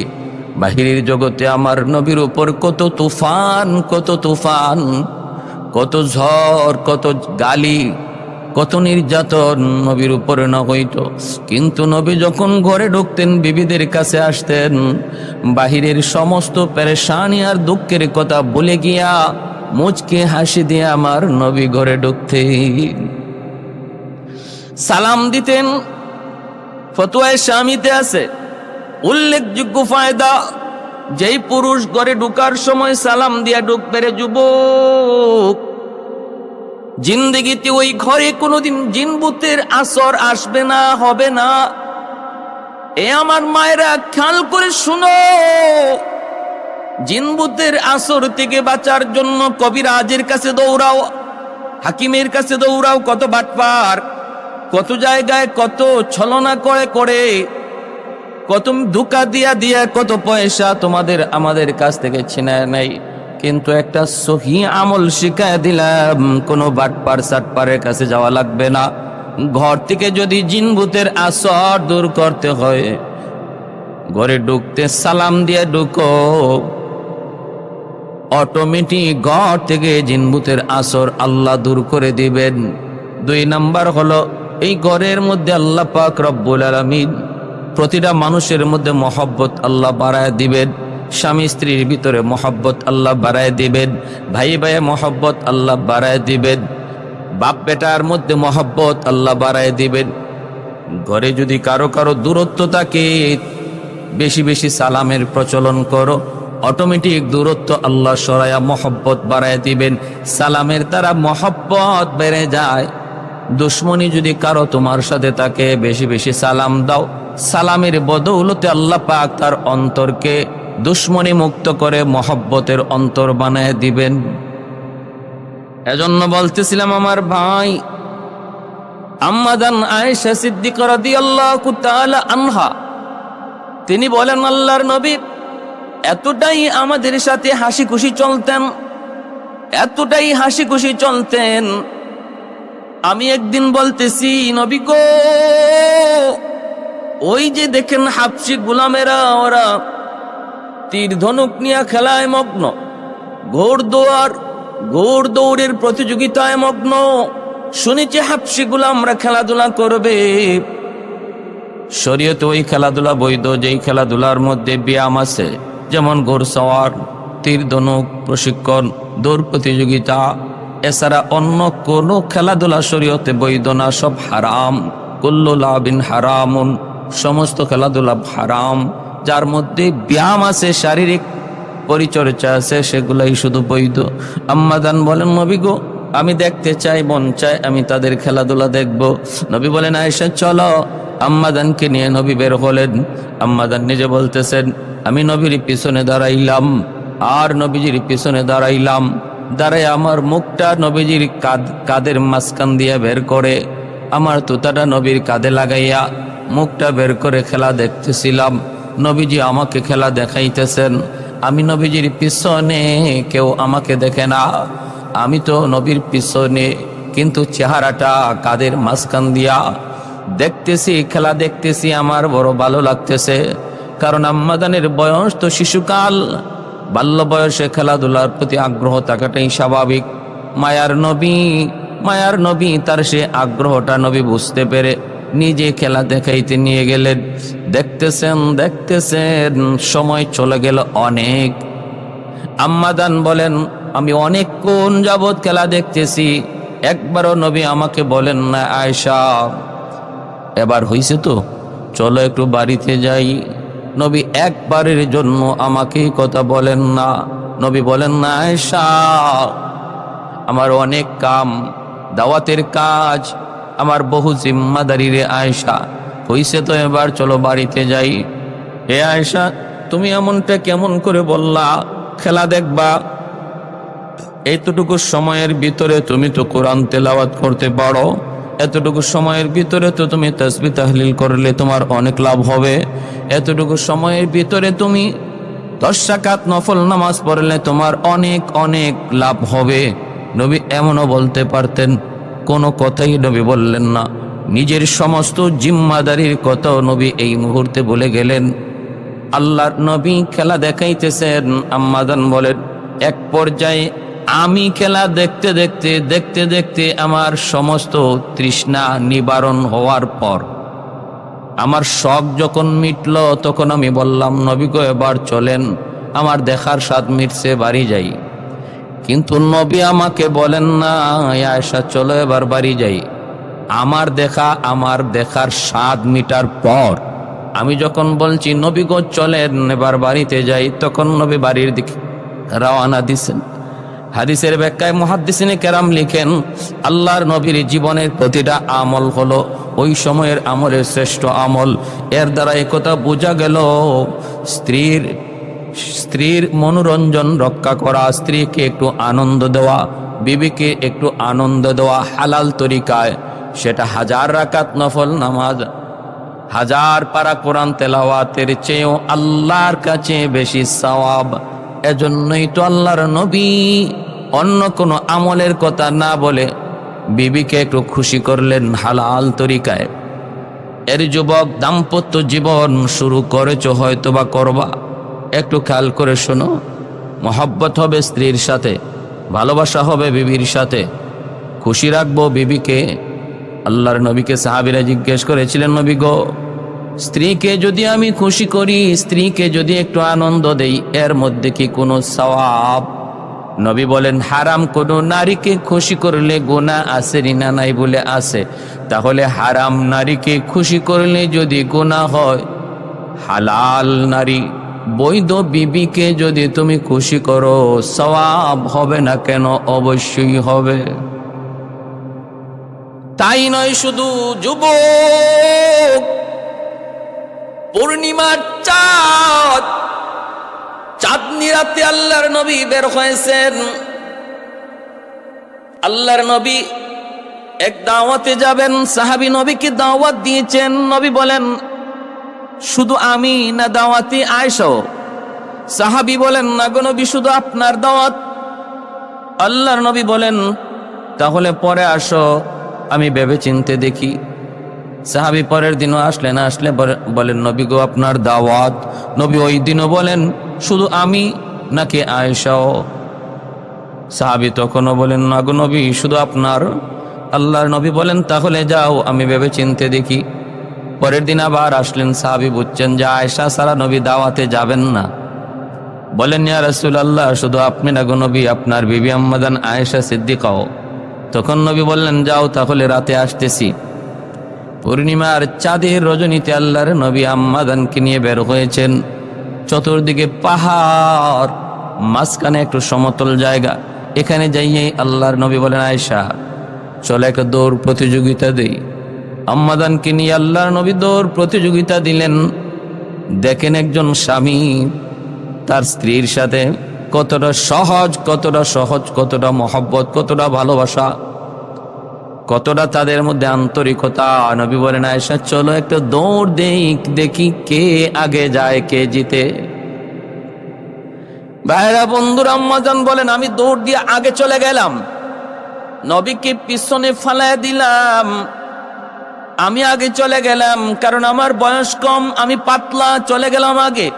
বাহিরের জগতে আমার নবীর উপর কত তুফান, কত তুফান, কত ঝড়, কত গালি, কত নির্যাতন নবীর উপরে না হইত, কিন্তু নবী যখন ঘরে ঢুকতেন, বিবিদের কাছে আসতেন, বাহিরের সমস্ত পেরেশানি আর দুঃখের কথা ভুলে গিয়া মুচকে হাসি দিয়ে আমার নবী ঘরে ঢুকতেন, সালাম দিতেন। ফতোয়ায়ে শামিতে আছে উল্লেখযোগ্য ফায়দা, যেই পুরুষ ঘরে ঢুকার সময় সালাম দিয়া ঢুকবে রে যুবক, জিন্দেগিতে ওই ঘরে কোনোদিন জিনভূতের আসর আসবে না, হবে না। এ আমার মায়েরা খেয়াল করে শুনো, জিনভূতের আসর থেকে বাঁচার জন্য কবিরাজের কাছে দৌড়াও, হাকিমের কাছে দৌড়াও, কত বাটপার, কত জায়গায় কত ছলনা করে করে, কত ধোঁকা দিয়া দিয়া কত পয়সা তোমাদের আমাদের কাছ থেকে ছিনায় নাই। কিন্তু একটা সহি আমল শিখায় দিলাম, কোনো বাটপার সাটপারের কাছে যাওয়া লাগবে না। ঘর থেকে যদি জিনভূতের আসর দূর করতে হয়, ঘরে ঢুকতে সালাম দিয়ে ঢুকো, অটোমেটিক ঘর থেকে জিনভূতের আসর আল্লাহ দূর করে দিবেন। 2 নাম্বার হলো এই ঘরের মধ্যে আল্লাহ পাক রব্বুল আলামিন প্রতিটা মানুষের মধ্যে মহব্বত আল্লাহ বাড়ায় দিবেন। স্বামী স্ত্রীর ভিতরে মহব্বত আল্লাহ বাড়ায় দিবেন, ভাই ভাইয়ে মহব্বত আল্লাহ বাড়ায় দিবেন, বাপ বেটার মধ্যে মহব্বত আল্লাহ বাড়ায় দিবেন। ঘরে যদি কারো কারো দূরত্ব থাকে, বেশি বেশি সালামের প্রচলন করো, অটোমেটিক দূরত্ব আল্লাহ সরায়া মহব্বত বাড়ায় দিবেন। সালামের দ্বারা মহব্বত বেড়ে যায়। দুশ্মনী যদি কারো তোমার সাথে থাকে, বেশি বেশি সালাম দাও, সালামের বদৌলতে আল্লাহ পাক তার অন্তরকে দুশ্মনী মুক্ত করে মহব্বতের অন্তর বানায় দিবেন। এজন্য বলতেছিলাম আমার ভাই, আম্মা জান আয়েশা সিদ্দিকা রাদিয়াল্লাহু তাআলা আনহা তিনি বলেন, আল্লাহর নবী এতটাই আমাদের সাথে হাসি খুশি চলতেন, এতটাই হাসি খুশি চলতেন। আমি একদিন বলতেছি, নবী গো, ওই যে দেখেন হাবশী গোলামেরা, ওরা তীর ধনুক নিয়ে খেলায় মগ্ন, ঘোড় দৌড়ের প্রতিযোগিতায় মগ্ন। শুনেছি হাবশী গোলামরা খেলাধুলা করবে। শরীয়তে ওই খেলাধুলা বৈধ, যেই খেলাধুলার মধ্যে ব্যায়াম আছে, যেমন ঘোড়সওয়ার, তীর ধনুক প্রশিক্ষণ, দৌড় প্রতিযোগিতা। এছাড়া অন্য কোনো খেলাধুলা শরীয়তে বৈধ না, সব হারাম। কুল্লু লাবিন হারামুন, সমস্ত খেলাধুলা হারাম। যার মধ্যে ব্যায়াম আছে, শারীরিক পরিচর্যা আছে, সেগুলাই শুধু বৈধ। আম্মা জান বলেন, নবী গো, আমি দেখতে চাই, মন চাই আমি তাদের খেলাধুলা দেখব। নবী বলেন, আয়েশা চলো। আম্মা জানকে নিয়ে নবী বের হলেন। আম্মা জান নিজে বলতেছেন, আমি নবীর পিছনে দাঁড়াইলাম আর নবীজির পিছনে দাঁড়াইলাম। দাঁড়ায় আমার মুখটা নবীজির কাদের মাঝখান দিয়ে বের করে আমার তুতাটা নবীর কাঁধে লাগাইয়া মুখটা বের করে খেলা দেখতেছিলাম। নবীজি আমাকে খেলা দেখাইতেছেন, আমি নবীজির পিছনে, কেউ আমাকে দেখে না, আমি তো নবীর পিছনে, কিন্তু চেহারাটা কাদের মাঝখান দিয়া দেখতেছি, খেলা দেখতেছি। আমার বড় ভালো লাগতেছে, কারণ আম্মাদানের বয়স তো শিশুকাল, বাল্য বয়সে খেলাধুলার প্রতি আগ্রহ থাকাটাই স্বাভাবিক। মায়ার নবী তার সে আগ্রহটা নবী বুঝতে পেরে নিজে খেলা দেখাইতে নিয়ে গেলেন। দেখতেছেন সময় চলে গেল অনেক। আম্মাদান বলেন, আমি অনেকক্ষণ যাবৎ খেলা দেখতেছি, একবারও নবী আমাকে বলেন না, আয়েশা এবার হইছে তো, চলো একটু বাড়িতে যাই। নবী একবারের জন্য আমাকে কথা বলেন না। নবী বলেন না, আয়েশা আমার অনেক কাম, দাওয়াতের কাজ, আমার বহু জিম্মাদারি রে আয়েশা, হইছে তো এবার চলো বাড়িতে যাই। হে আয়েশা, তুমি এমনটা কেমন করে বললা? খেলা দেখবা? এতটুকু সময়ের ভিতরে তুমি তো কোরআন তেলাওয়াত করতে পারো, এতটুকু সময়ের ভিতরে তো তুমি তাসবিহ তাহলিল করলে তোমার অনেক লাভ হবে, এতটুকু সময়ের ভিতরে তুমি 10 রাকাত নফল নামাজ পড়লে তোমার অনেক অনেক লাভ হবে। নবী এমনও বলতে পারতেন, কোনো কথাই নবী বললেন না। নিজের সমস্ত জিম্মাদারির কথাও নবী এই মুহূর্তে বলে গেলেন। আল্লাহর নবী খেলা দেখাইতেছেন। আম্মাদান বলেন, এক পর্যায়ে আমি খেলা দেখতে আমার সমস্ত তৃষ্ণা নিবারণ হওয়ার পর, আমার শখ যখন মিটল, তখন আমি বললাম, নবী গো এবার চলেন, আমার দেখার স্বাদ মিটছে, বাড়ি যাই। কিন্তু নবী আমাকে বলেন না, আয়েশা চলো এবার বাড়ি যাই। আমার দেখার স্বাদ মিটার পর আমি যখন বলছি নবী গো চলেন এবার বাড়িতে যাই, তখন নবী বাড়ির দিকে রওনা দিছেন। হাদিসের ব্যাখ্যায় মুহাদ্দিসিনে কেরাম লিখেন, আল্লাহর নবীর জীবনের প্রতিটা আমল হলো ওই সময়ের আমলের শ্রেষ্ঠ আমল। এর দ্বারা একথা বোঝা গেল, স্ত্রীর মনোরঞ্জন রক্ষা করা, স্ত্রীকে একটু আনন্দ দেওয়া, বিবিকে একটু আনন্দ দেওয়া হালাল তরিকায়, সেটা 1000 রাকাত নফল নামাজ, 1000 পারা কোরআন তেলাওয়াতের চেয়েও আল্লাহর কাছে বেশি সওয়াব। এজন্যই তো আল্লাহর নবী অন্য কোনো আমলের কথা না বলে বিবিকে একটু খুশি করলেন হালাল তরিকায়। এর যুবক, দাম্পত্য জীবন শুরু করেছো, হয়তো বা করবা, একটু খেয়াল করে শোনো। মহব্বত হবে স্ত্রীর সাথে, ভালোবাসা হবে বিবির সাথে, খুশি রাখবো বিবিকে। আল্লাহর নবীকে সাহাবীরা জিজ্ঞেস করেছিলেন, নবী গো স্ত্রীকে যদি আমি খুশি করি, স্ত্রীকে যদি একটু আনন্দ দেই, এর মধ্যে কি কোনো সওয়াব? নবী বলেন, হারাম কোনো নারীকে খুশি করলে গুনাহ আছে না নাই? বলে আছে। তাহলে হারাম নারীকে খুশি করলে যদি গুনাহ হয়, হালাল নারী বৈধ বিবিকে যদি তুমি খুশি করো, সওয়াব হবে না কেন? অবশ্যই হবে। তাই নয় শুধু, যুবক, পূর্ণিমার চাঁদনি রাতে আল্লাহর নবী বের হয়েছেন। আল্লাহর নবী এক দাওয়াতে যাবেন, সাহাবী নবীকে দাওয়াত দিয়েছেন। নবী বলেন, শুধু আমি না দাওয়াতি আয়েশা? সাহাবী বলেন, না গো নবী, শুধু আপনার দাওয়াত। আল্লাহর নবী বলেন, তাহলে পরে আসো, আমি ভেবে চিনতে দেখি। সাহাবী পরের দিনও আসলেন, বলেন, নবী গো আপনার দাওয়াত। নবী ওই দিনও বলেন, শুধু আমি নাকি আয়েশাও? সাহাবী তখনও বলেন, না গো নবী, শুধু আপনার। আল্লাহর নবী বলেন, তাহলে যাও, আমি ভেবে চিনতে দেখি। পরের দিন আবার আসলেন, সাহাবী বুঝছেন যে আয়েশা ছাড়া নবী দাওয়াতে যাবেন না। বলেন, ইয়া রাসূলুল্লাহ, শুধু আপনি না গো নবী, আপনার বিবি আম্মাদান আয়েশা সিদ্দিকাও? তখন নবী বললেন, যাও তাহলে, রাতে আসতেছি। পূর্ণিমার চাঁদের রজনীতে আল্লাহর নবী আম্মাদানকে নিয়ে বের হয়েছেন। চতুর্দিকে পাহাড়, মাঝখানে একটু সমতল জায়গা। এখানে যাইয়ে আল্লাহর নবী বলেন, আয়েশা চলে একটা দৌড় প্রতিযোগিতা দেই। আম্মাদানকে নিয়ে আল্লাহর নবী দৌড় প্রতিযোগিতা দিলেন। দেখেন একজন স্বামী তার স্ত্রীর সাথে কতটা সহজ, কতটা সহজ, কতটা মহব্বত, কতটা ভালোবাসা, কতটা তাদের মধ্যে আন্তরিকতা। নবী বলেন, আয়েশা চলো একটা দৌড় দেই, দেখি কে আগে যায়, কে জিতে। ভাইরা বন্ধুরা, আম্মাজান বলেন আমি দৌড় দিয়ে আগে চলে গেলাম, নবীকে পিছনে ফালায় দিলাম। আমি আগে চলে গেলাম, কারণ আমার বয়স কম, আমি পাতলা, চলে গেলাম আগে।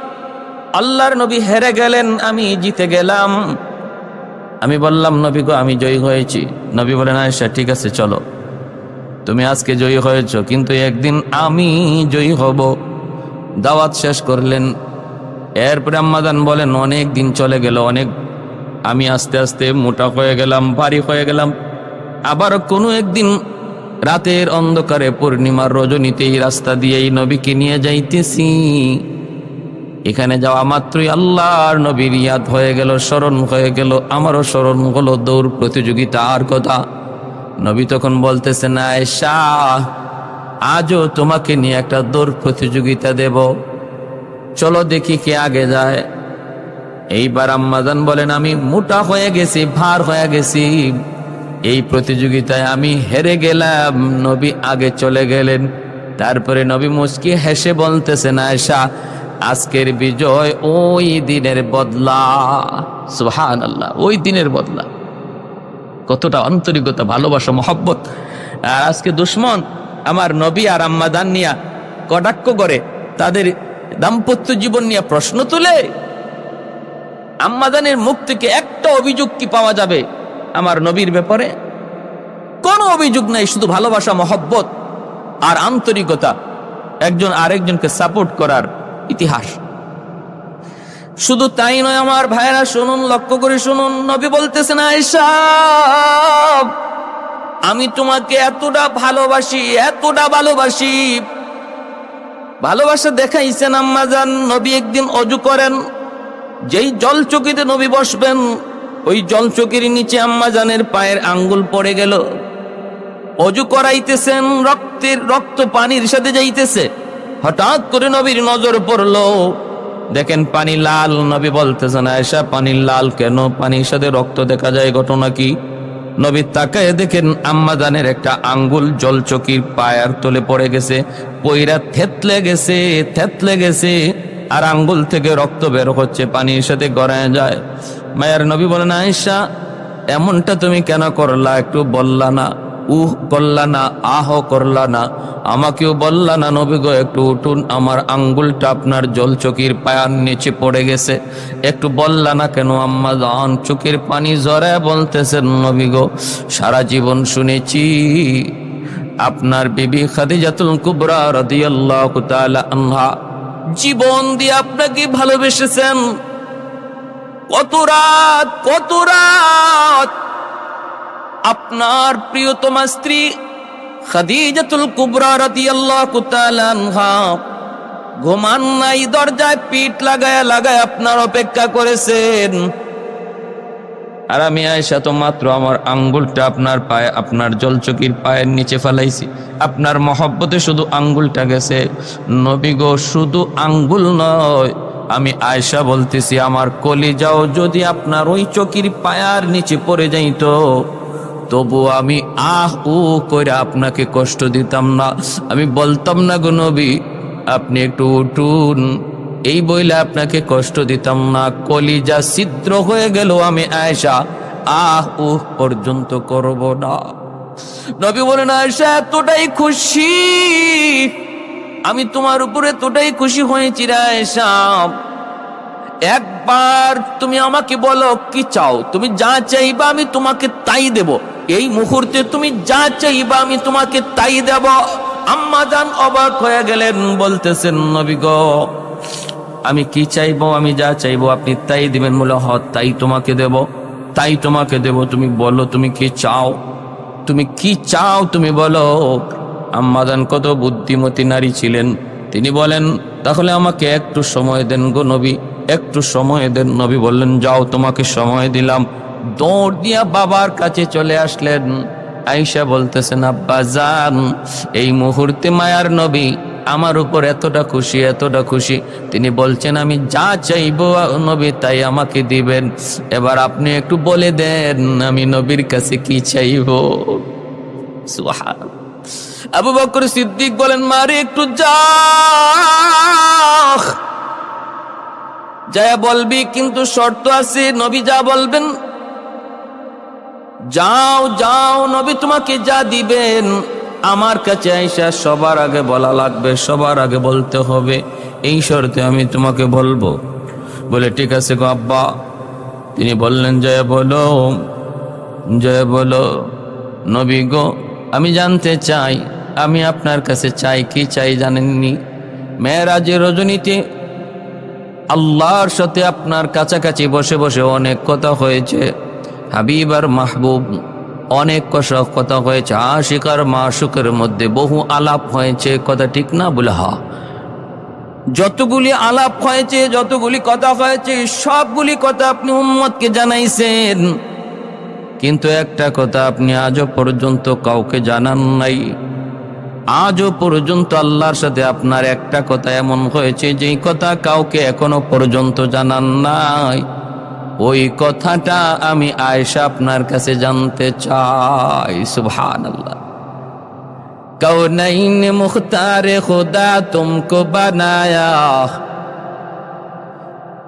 আল্লাহর নবী হেরে গেলেন, আমি জিতে গেলাম। আমি বললাম, নবী গো আমি জয়ী হয়েছি। নবী বলেন, আয়েশা ঠিক আছে চলো, তুমি আজকে জয়ী হয়েছ, কিন্তু একদিন আমি জয়ী হব। দাওয়াত শেষ করলেন। এরপরে আম্মাজান বলেন অনেক দিন চলে গেল, আমি আস্তে আস্তে মোটা হয়ে গেলাম, ভারী হয়ে গেলাম। আবার কোনো একদিন রাতের অন্ধকারে পূর্ণিমার রজনীতেই রাস্তা দিয়েই নবীকে নিয়ে যাইতেছি। এখানে যাওয়া মাত্রই আল্লাহর নবীর ইয়াদ হয়ে গেল, স্মরণ হয়ে গেল। আমারও স্মরণ হলো দৌড় প্রতিযোগিতার কথা। নবী তখন বলতেছেন, আয়েশা আজও তোমাকে নিয়ে একটা দৌড় প্রতিযোগিতা দেব, চলো দেখি কে আগে যায়। এইবার আম্মাজান বলেন আমি মোটা হয়ে গেছি, ভার হয়ে গেছি, এই প্রতিযোগিতায় আমি হেরে গেলাম, নবী আগে চলে গেলেন। তারপরে নবী মুস্কি হেসে বলতেছেন, আয়েশা আজকের বিজয় ওই দিনের বদলা। সুবহানাল্লাহ, ওই দিনের বদলা। কতটা আন্তরিকতা, ভালোবাসা, মহব্বত। আর আজকে দুশ্মন আমার নবী আর আম্মাজান নিয়া কটাক্ষ করে, তাদের দাম্পত্য জীবন নিয়ে প্রশ্ন তুলে। আম্মাজানের মুখ থেকে একটা অভিযোগ কি পাওয়া যাবে আমার নবীর ব্যাপারে? কোনো অভিযোগ নাই, শুধু ভালোবাসা, মহব্বত আর আন্তরিকতা, একজন আরেকজনকে সাপোর্ট করার ইতিহাস। শুধু তাই নয় আমার ভাইরা, শুনুন, লক্ষ্য করে শুনুন। নবী বলতেছেন, আয়েশা আমি তোমাকে এতটা ভালোবাসি, এতটা ভালোবাসি। ভালোবাসা দেখাইছেন আম্মাজান। নবী একদিন অজু করেন, যেই জলচকিতে নবী বসবেন, ওই জলচকির নিচে আম্মাজানের পায়ের আঙ্গুল পড়ে গেল। অজু করাইতেছেন, রক্ত পানির সাথে যাইতেছে। হঠাৎ করে নবীর নজর পড়লো, দেখেন পানি লাল। নবী বলতেছেন, আয়েশা পানি লাল কেন? পানির সাথে রক্ত দেখা যায়, ঘটনা কি? নবী তাকায় দেখেন আম্মাজানের একটা আঙ্গুল জলচকির পায়ের তলে পড়ে গেছে, পইরা থেতলে গেছে, আর আঙ্গুল থেকে রক্ত বের হচ্ছে, পানির সাথে গড়ায় যায়। মায়ের নবী বলেন, আয়েশা এমনটা তুমি কেন করলা? একটু বললা না, করলা না, আহ করলা না, আমাকেও বললা না, নবী গো একটু উঠুন, আমার আঙ্গুলটা আপনার জলচকির পায়ের নিচে পড়ে গেছে, একটু বললা না কেন? আম্মাজান চোখের পানি ঝরে বলতেছেন, নবী গো সারা জীবন শুনেছি আপনার বিবি খাদিজাতুল কুবরা রাদিয়াল্লাহু তাআলা আনহা জীবন দিয়ে আপনাকে ভালোবেসেছেন। কত রাত আপনার প্রিয়তমা স্ত্রী খাদিজাতুল কুবরা রাদিয়াল্লাহু তাআলা আনহা ঘুমান নাই, দরজায় পিঠ লাগায় আপনার অপেক্ষা করেছেন। আর আমি আয়েশা তো মাত্র আমার আঙ্গুলটা আপনার পায়ে, আপনার জলচকির পায়ের নিচে ফেলাইছি, আপনার মহব্বতে শুধু আঙ্গুলটা গেছে। নবী গো শুধু আঙ্গুল নয়, আমি আয়েশা বলতেছি আমার কলিজাও যদি আপনার ওই চকির পায়ার নিচে পড়ে যাইত, তবু আমি আহ উ করে আপনাকে কষ্ট দিতাম না, আমি বলতাম না গো নবী আপনি একটু উঠুন, এই বইলে আপনাকে কষ্ট দিতাম না। কলিজা ছিদ্র হয়ে গেল, আমি আয়েশা আহ উহ পর্যন্ত করব না। নবী বলেন, আয়েশা এতটাই খুশি, আমি তোমার উপরে এতটাই খুশি হয়েছি রে আয়েশা, একবার তুমি আমাকে বলো কি চাও, তুমি যা চাইবা আমি তোমাকে তাই দেব, এই মুহূর্তে তুমি যা চাইবা আমি তোমাকে তাই দেব। আম্মাজান অবাক হয়ে গেলেন, বলতেছেন, নবী গো আমি কি চাইবো? আমি যা চাইবো আপনি তাই দিবেন? বলে হ, তাই তোমাকে দেব, তুমি বলো তুমি কি চাও, তুমি বলো। আম্মাজান কত বুদ্ধিমতী নারী ছিলেন, তিনি বলেন তাহলে আমাকে একটু সময় দেন গো নবী, একটু সময় দেন। নবী বললেন যাও, তোমাকে সময় দিলাম। দৌড় দিয়া বাবার কাছে চলে আসলেন। আয়েশা বলতেছেন, আব্বা জান, এই মুহূর্তে মায়ার নবী আমার উপর এতটা খুশি, এতটা খুশি, তিনি বলছেন আমি যা চাইবো নবী তাই আমাকে দিবেন। এবার আপনি একটু বলে দেন আমি নবীর কাছে কি চাইবো। সুবহানাল্লাহ। আবু বকর সিদ্দিক বলেন মারে একটু যা বলবি, কিন্তু শর্ত আছে, নবী যা বলবেন যাও যাও, নবী তোমাকে যা দিবেন আমার কাছে আইসা সবার আগে বলা লাগবে, সবার আগে বলতে হবে, এই শর্তে আমি তোমাকে বলবো। বলে ঠিক আছে গো আব্বা। তিনি বললেন জয় বলো, জয় বলো। নবী গো আমি জানতে চাই, আমি আপনার কাছে চাই কি চাই জানেননি? মেরাজের রজনীতে আল্লাহর সাথে আপনার কাছাকাছি বসে বসে অনেক কথা হয়েছে, হাবিব আর মাহবুব অনেক কথা হয়েছে, আশিক আর মাশুকের মধ্যে বহু আলাপ হয়েছে, কথা ঠিক না? বলে হা। যতগুলি আলাপ হয়েছে, যতগুলি কথা হয়েছে, সবগুলি কথা আপনি উম্মতকে জানাইছেন, কিন্তু একটা কথা আপনি আজও পর্যন্ত কাউকে জানান নাই। আজও পর্যন্ত আল্লাহর সাথে আপনার একটা কথা এমন হয়েছে যেই কথা কাউকে এখনো পর্যন্ত জানান নাই। ওই কথাটা আমি আয়েশা আপনার কাছে জানতে চাই। সুবহানাল্লাহ। কৌনাইন মুখতারে খুদা তুমকো বানায়া,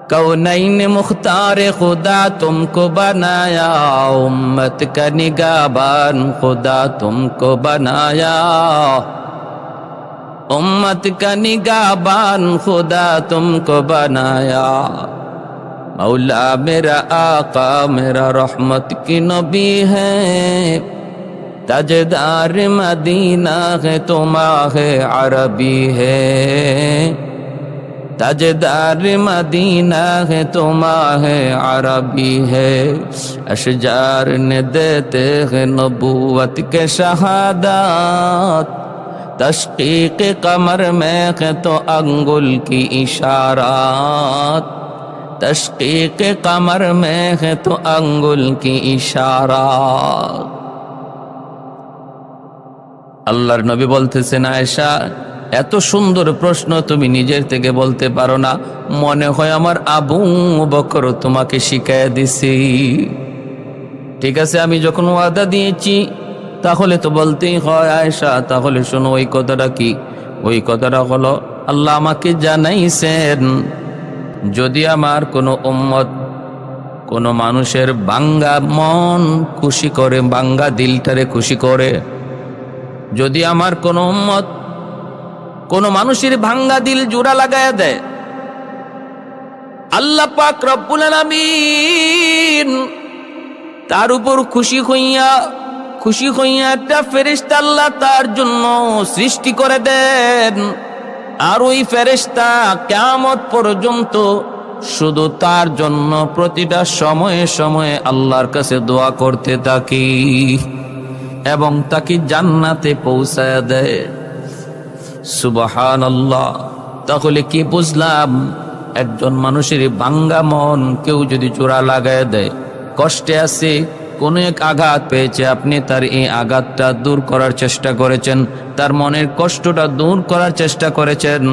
कौनैन मुख्तार खुदा तुमको बनाया, उम्मत का निगाहबान खुदा तुमको बनाया, उम्मत का निगाहबान खुदा तुमको बनाया। मौला मेरा आका मेरा रहमत की नबी है, ताजदार मदीना है तो माह अरबी है, ताजदार मदीना है तो माह अरबी है। अशजार ने देते हैं नबूवत के शहादत, तशकीक कमर में है तो अंगुल की इशारात, तशकीक कमर में है तो अंगुल की इशारात। আল্লাহর নবী বলতেছেন আয়েশা এত সুন্দর প্রশ্ন তুমি নিজের থেকে বলতে পারো না, মনে হয় আমার আবু বকর তোমাকে শিখাইয়া দিছি। ঠিক আছে, আমি যখন ওয়াদা দিয়েছি তাহলে তো বলতেই হয়। আয়েশা তাহলে শোনো ওই কথাটা কি? ওই কথাটা হলো আল্লাহ আমাকে জানাইছেন যদি আমার কোনো উম্মত কোনো মানুষের বাঙ্গা মন খুশি করে, বাঙ্গা দিলটারে খুশি করে, যদি আমার কোনো উম্মত কোন মানুষের ভাঙ্গা দিল জোড়া লাগায়া দেয়, আল্লাহ পাক রব্বুল আলামিন তার উপর খুশি হইয়া একটা ফেরেশতা আল্লাহ তার জন্য সৃষ্টি করে দেন। আর ওই ফেরেশতা কিয়ামত পর্যন্ত শুধু তার জন্য প্রতিটা সময়ে সময়ে আল্লাহর কাছে দোয়া করতে থাকি এবং তাকে জান্নাতে পৌঁছায়া দেয়। সুবহানাল্লাহ। তাহলে কি বুঝলাম? একজন মানুষের ভাঙ্গা মন কেউ যদি জোড়া লাগায় দেয়, কষ্টে আছে, কোন এক আঘাত পেয়েছে, আপনি তার এই আঘাতটা দূর করার চেষ্টা করেছেন, তার মনের কষ্টটা দূর করার চেষ্টা করেছেন,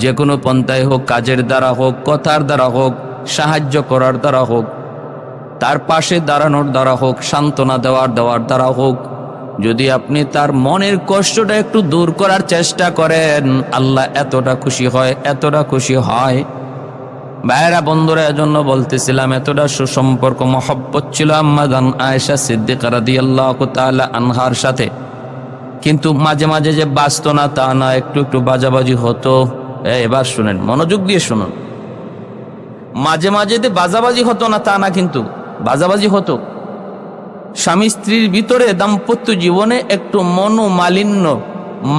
যে কোনো পন্থায় হোক, কাজের দ্বারা হোক, কথার দ্বারা হোক, সাহায্য করার দ্বারা হোক, তার পাশে দাঁড়ানোর দ্বারা হোক, সান্ত্বনা দেওয়ার দ্বারা হোক, যদি আপনি তার মনের কষ্টটা একটু দূর করার চেষ্টা করেন, আল্লাহ এতটা খুশি হয়, এতটা খুশি হয়। ভাইরা বন্ধুরা, এজন্য বলতেছিলাম এতটা সুসম্পর্ক মহব্বত ছিল আম্মা জান আয়েশা সিদ্দিকা রাদিয়াল্লাহু তাআলা আনহার সাথে। কিন্তু মাঝে মাঝে যে বাঁচতো না তা না, একটু একটু বাজাবাজি হতো। এবার শুনেন, মনোযোগ দিয়ে শুনুন। মাঝে মাঝে যে বাজাবাজি হতো না তা না, কিন্তু বাজাবাজি হতো। স্বামী স্ত্রীর ভিতরে দাম্পত্য জীবনে একটু মনোমালিন্য,